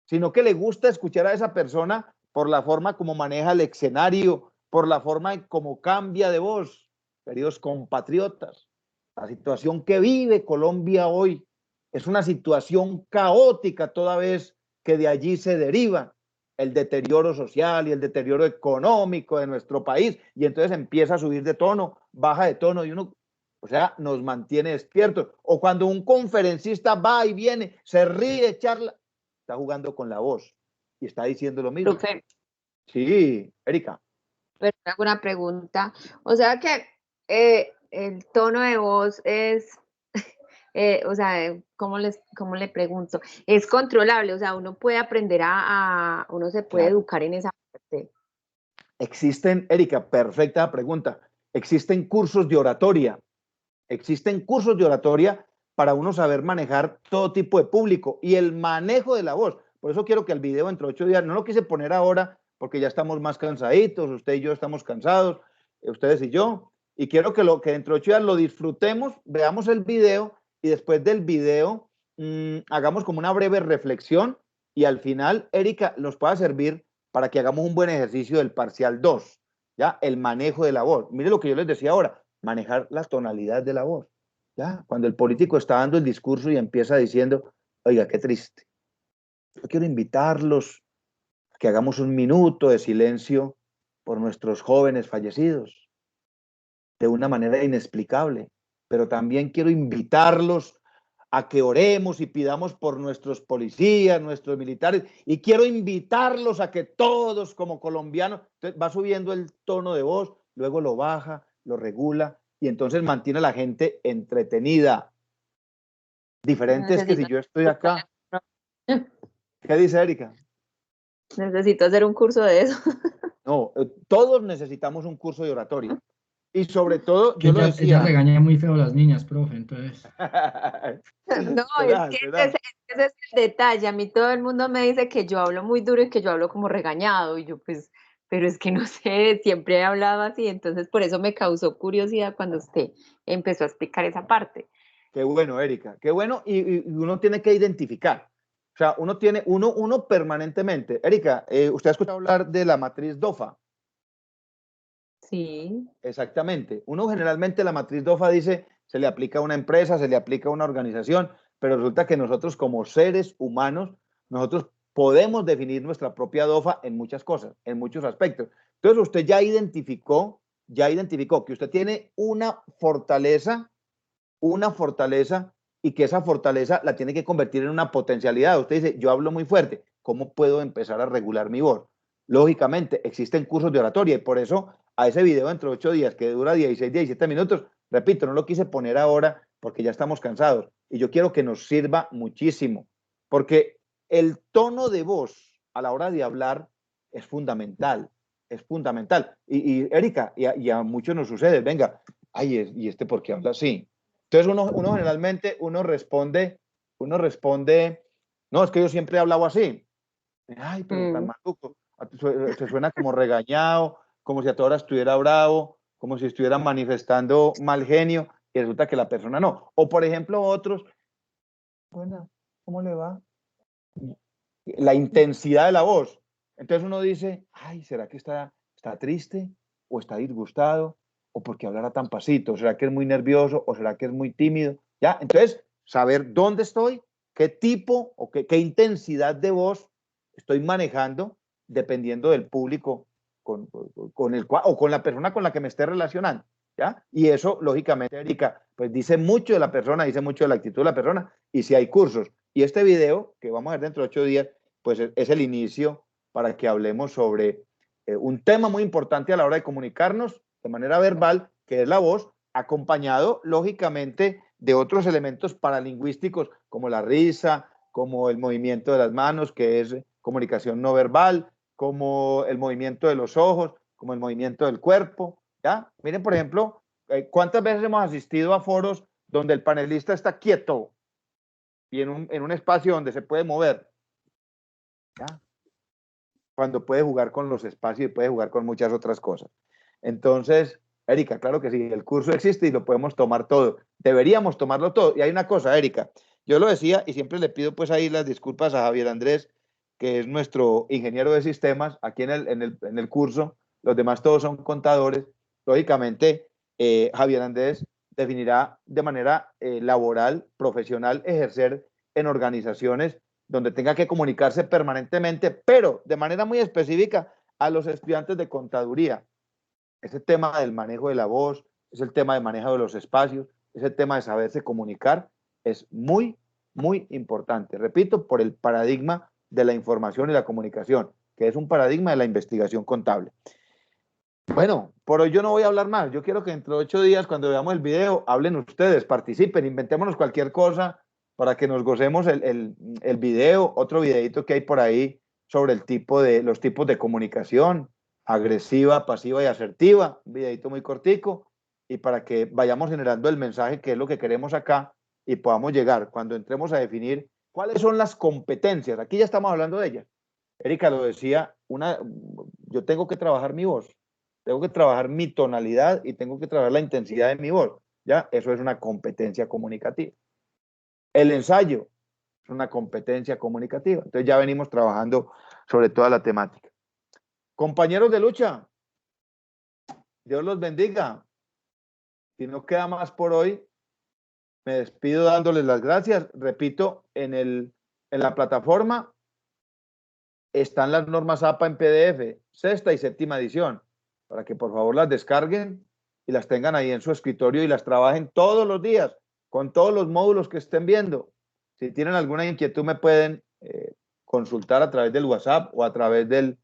sino que le gusta escuchar a esa persona por la forma como maneja el escenario, por la forma en cómo cambia de voz. Queridos compatriotas, la situación que vive Colombia hoy es una situación caótica, toda vez que de allí se deriva el deterioro social y el deterioro económico de nuestro país, y entonces empieza a subir de tono, baja de tono, y uno, o sea, nos mantiene despiertos. O cuando un conferencista va y viene, se ríe, charla, está jugando con la voz y está diciendo lo mismo. Profe, Sí, Erika. pero hago una pregunta. O sea que el tono de voz es, o sea, ¿cómo le pregunto? Es controlable, o sea, uno puede aprender uno se puede Claro. educar en esa parte. Existen, Erika, perfecta pregunta. Existen cursos de oratoria. Existen cursos de oratoria para uno saber manejar todo tipo de público y el manejo de la voz. Por eso quiero que el video entre 8 días, no lo quise poner ahora porque ya estamos más cansaditos, usted y yo estamos cansados, ustedes y yo, y quiero que dentro de 8 días lo disfrutemos, veamos el video y después del video hagamos como una breve reflexión y al final, Erika, nos pueda servir para que hagamos un buen ejercicio del parcial 2, ¿ya? El manejo de la voz. Mire lo que yo les decía ahora, manejar la tonalidad de la voz. ¿Ya? Cuando el político está dando el discurso y empieza diciendo, oiga, qué triste. Yo quiero invitarlos a que hagamos un minuto de silencio por nuestros jóvenes fallecidos, de una manera inexplicable, pero también quiero invitarlos a que oremos y pidamos por nuestros policías, nuestros militares, y quiero invitarlos a que todos como colombianos, entonces va subiendo el tono de voz, luego lo baja, lo regula, y entonces mantiene a la gente entretenida. Diferente es que si yo estoy acá. ¿Qué dice Erika? Necesito hacer un curso de eso. No, todos necesitamos un curso de oratoria. Y sobre todo, Que yo lo ella decía. regaña muy feo a las niñas, profe, entonces. No, es que ese es el detalle. A mí todo el mundo me dice que yo hablo muy duro y que yo hablo como regañado. Y yo, pues, pero es que no sé, siempre he hablado así. Entonces, por eso me causó curiosidad cuando usted empezó a explicar esa parte. Qué bueno, Erika, qué bueno. Y uno tiene que identificar. O sea, uno permanentemente. Erika, ¿usted ha escuchado hablar de la matriz DOFA? Sí. Exactamente. Uno generalmente la matriz DOFA dice, se le aplica a una empresa, se le aplica a una organización, pero resulta que nosotros como seres humanos, nosotros podemos definir nuestra propia DOFA en muchas cosas, en muchos aspectos. Entonces usted ya identificó que usted tiene una fortaleza y que esa fortaleza la tiene que convertir en una potencialidad. Usted dice, yo hablo muy fuerte, ¿cómo puedo empezar a regular mi voz? Lógicamente, existen cursos de oratoria y por eso a ese video dentro de 8 días, que dura 16, 17 minutos, repito, no lo quise poner ahora porque ya estamos cansados y yo quiero que nos sirva muchísimo, porque el tono de voz a la hora de hablar es fundamental, es fundamental. Y Erika, y a muchos nos sucede, venga, ay, ¿y este por qué habla así? Entonces uno generalmente, uno responde, no, es que yo siempre he hablado así. Ay, pero tan maluco, se suena como regañado, como si a toda hora estuviera bravo, como si estuviera manifestando mal genio, y resulta que la persona no. O por ejemplo otros, bueno, ¿cómo le va? La intensidad de la voz. Entonces uno dice, ay, ¿será que está triste? ¿O está disgustado? ¿O porque hablará tan pasito? ¿Será que es muy nervioso? ¿O será que es muy tímido? ¿Ya? Entonces, saber dónde estoy, qué tipo o qué intensidad de voz estoy manejando dependiendo del público con el cual, o con la persona con la que me esté relacionando, ¿ya? Y eso, lógicamente, Erika, pues dice mucho de la persona, dice mucho de la actitud de la persona, y si hay cursos. Y este video, que vamos a ver dentro de 8 días, pues es el inicio para que hablemos sobre un tema muy importante a la hora de comunicarnos de manera verbal, que es la voz, acompañado, lógicamente, de otros elementos paralingüísticos, como la risa, como el movimiento de las manos, que es comunicación no verbal, como el movimiento de los ojos, como el movimiento del cuerpo, ¿ya? Miren, por ejemplo, ¿cuántas veces hemos asistido a foros donde el panelista está quieto y en un espacio donde se puede mover? ¿Ya? Cuando puede jugar con los espacios y puede jugar con muchas otras cosas. Entonces, Erika, claro que sí, el curso existe y lo podemos tomar todo. Deberíamos tomarlo todo. Y hay una cosa, Erika, yo lo decía y siempre le pido pues ahí las disculpas a Javier Andrés, que es nuestro ingeniero de sistemas aquí en el curso. Los demás todos son contadores. Lógicamente, Javier Andrés definirá de manera laboral, profesional, ejercer en organizaciones donde tenga que comunicarse permanentemente, pero de manera muy específica a los estudiantes de contaduría. Ese tema del manejo de la voz, es el tema del manejo de los espacios, es el tema de saberse comunicar, es muy, muy importante. Repito, por el paradigma de la información y la comunicación, que es un paradigma de la investigación contable. Bueno, por hoy yo no voy a hablar más. Yo quiero que dentro de 8 días, cuando veamos el video, hablen ustedes, participen, inventémonos cualquier cosa para que nos gocemos el video, otro videito que hay por ahí sobre los tipos de comunicación, agresiva, pasiva y asertiva, un videito muy cortico, y para que vayamos generando el mensaje que es lo que queremos acá y podamos llegar cuando entremos a definir cuáles son las competencias. Aquí ya estamos hablando de ellas. Erika lo decía, yo tengo que trabajar mi voz, tengo que trabajar mi tonalidad y tengo que trabajar la intensidad de mi voz. ¿Ya? Eso es una competencia comunicativa. El ensayo es una competencia comunicativa. Entonces ya venimos trabajando sobre toda la temática. Compañeros de lucha, Dios los bendiga. Si no queda más por hoy, me despido dándoles las gracias. Repito, en la plataforma están las normas APA en PDF, 6ª y 7ª edición, para que por favor las descarguen y las tengan ahí en su escritorio y las trabajen todos los días con todos los módulos que estén viendo. Si tienen alguna inquietud me pueden consultar a través del WhatsApp o a través del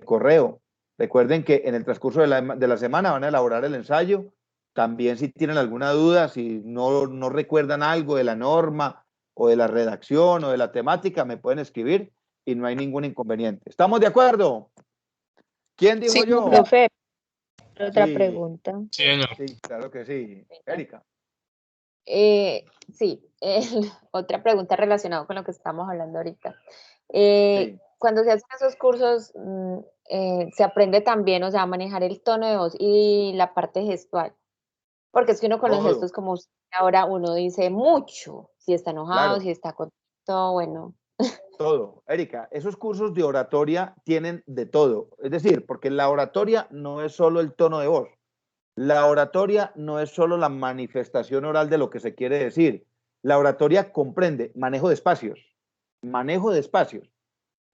correo. Recuerden que en el transcurso de la semana van a elaborar el ensayo. También si tienen alguna duda, si no recuerdan algo de la norma o de la redacción o de la temática, me pueden escribir y no hay ningún inconveniente. ¿Estamos de acuerdo? ¿Quién dijo Sí, yo? profe, otra Sí. pregunta. Sí, señor. Sí, claro que sí. Erika. Sí, otra pregunta relacionada con lo que estamos hablando ahorita. Sí. Cuando se hacen esos cursos, se aprende también, o sea, a manejar el tono de voz y la parte gestual. Porque es que uno con los Todo. gestos, como usted ahora, uno dice mucho, si está enojado, Claro. si está contento, bueno. Todo. Erika, esos cursos de oratoria tienen de todo. Es decir, porque la oratoria no es solo el tono de voz. La oratoria no es solo la manifestación oral de lo que se quiere decir. La oratoria comprende manejo de espacios. Manejo de espacios.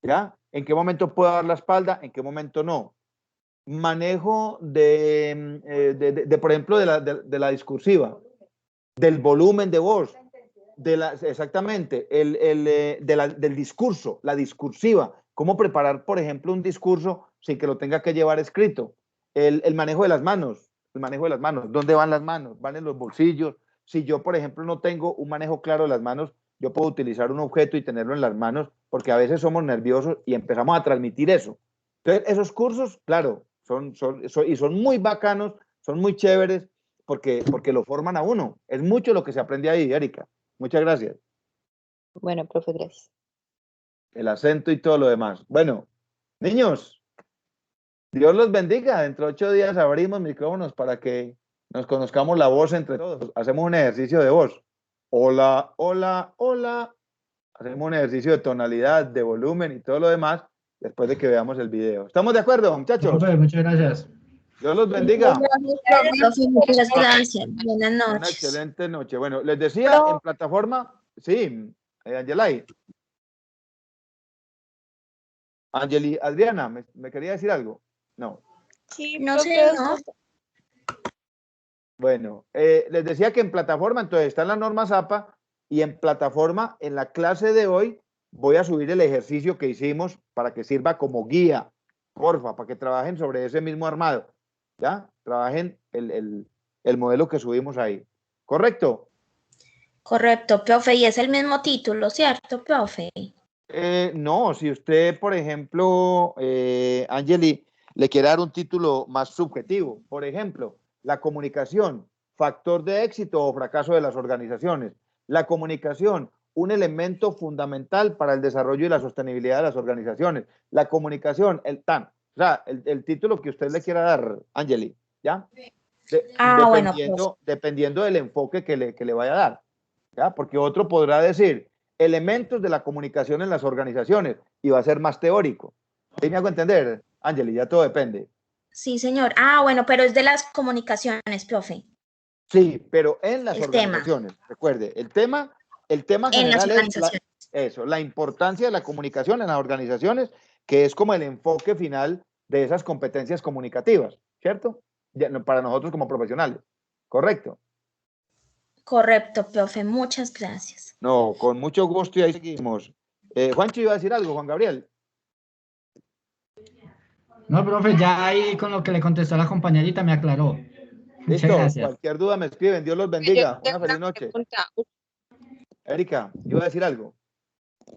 ¿Ya? ¿En qué momento puedo dar la espalda? ¿En qué momento no? Manejo por ejemplo, de la discursiva, del volumen de voz, exactamente, del discurso, la discursiva, cómo preparar, por ejemplo, un discurso sin que lo tenga que llevar escrito. El manejo de las manos, ¿dónde van las manos? ¿Van en los bolsillos? Si yo, por ejemplo, no tengo un manejo claro de las manos, yo puedo utilizar un objeto y tenerlo en las manos, porque a veces somos nerviosos y empezamos a transmitir eso. Entonces, esos cursos, claro, son muy bacanos, son muy chéveres, porque lo forman a uno. Es mucho lo que se aprende ahí, Erika. Muchas gracias. Bueno, profe, gracias. El acento y todo lo demás. Bueno, niños, Dios los bendiga. Dentro de 8 días abrimos micrófonos para que nos conozcamos la voz entre todos. Hacemos un ejercicio de voz. Hola, hola, hola. Hacemos un ejercicio de tonalidad, de volumen y todo lo demás después de que veamos el video. ¿Estamos de acuerdo, muchachos? Profe, muchas gracias. Dios los bendiga. Profe, muchas gracias. Buenas Una noches. excelente noche. Bueno, les decía en plataforma, sí, Angelay. Angeli, Adriana, ¿me quería decir algo? No. Sí, no sé, ¿no? Bueno, les decía que en plataforma, entonces está en la norma Zapa y en plataforma, en la clase de hoy, voy a subir el ejercicio que hicimos para que sirva como guía, porfa, para que trabajen sobre ese mismo armado, ¿ya? Trabajen el modelo que subimos ahí. ¿Correcto? Correcto, profe, y es el mismo título, ¿cierto, profe? No, si usted, por ejemplo, Angeli, le quiere dar un título más subjetivo, por ejemplo, la comunicación, factor de éxito o fracaso de las organizaciones. La comunicación, un elemento fundamental para el desarrollo y la sostenibilidad de las organizaciones. La comunicación, el TAN, o sea, el título que usted le quiera dar, Angeli, ¿ya? Bueno, dependiendo del enfoque que le vaya a dar, ¿ya? Porque otro podrá decir elementos de la comunicación en las organizaciones y va a ser más teórico. ¿Sí me hago entender, Angeli? Ya todo depende. Sí, señor. Bueno, pero es de las comunicaciones, profe. Sí, pero en las organizaciones. Recuerde, el tema general es la importancia de la comunicación en las organizaciones, que es como el enfoque final de esas competencias comunicativas, ¿cierto? Para nosotros como profesionales. ¿Correcto? Correcto, profe. Muchas gracias. No, con mucho gusto y ahí seguimos. Juancho iba a decir algo, Juan Gabriel. No, profe, ya ahí con lo que le contestó la compañerita me aclaró. Muchas Listo, gracias. cualquier duda me escriben. Dios los bendiga. Una feliz noche. Erika, iba a decir algo.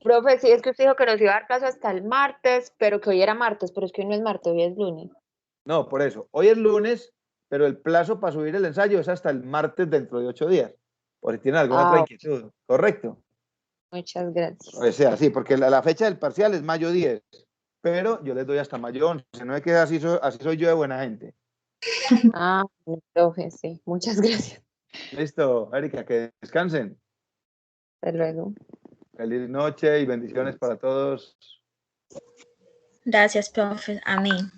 Profe, sí, es que usted dijo que nos iba a dar plazo hasta el martes, pero que hoy era martes, pero es que hoy no es martes, hoy es lunes. No, por eso. Hoy es lunes, pero el plazo para subir el ensayo es hasta el martes dentro de 8 días. Por si tienen alguna otra inquietud. ¿Correcto? Muchas gracias. O sea, sí, porque la fecha del parcial es mayo 10, pero yo les doy hasta mayo 11. No es que así soy yo de buena gente. Profe, sí. Muchas gracias. Listo, Erika, que descansen. Hasta luego. Feliz noche y bendiciones para todos. Gracias, profe. Amén.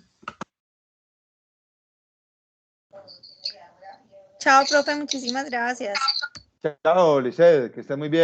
Chao, profe. Muchísimas gracias. Chao, Lisset, que esté muy bien.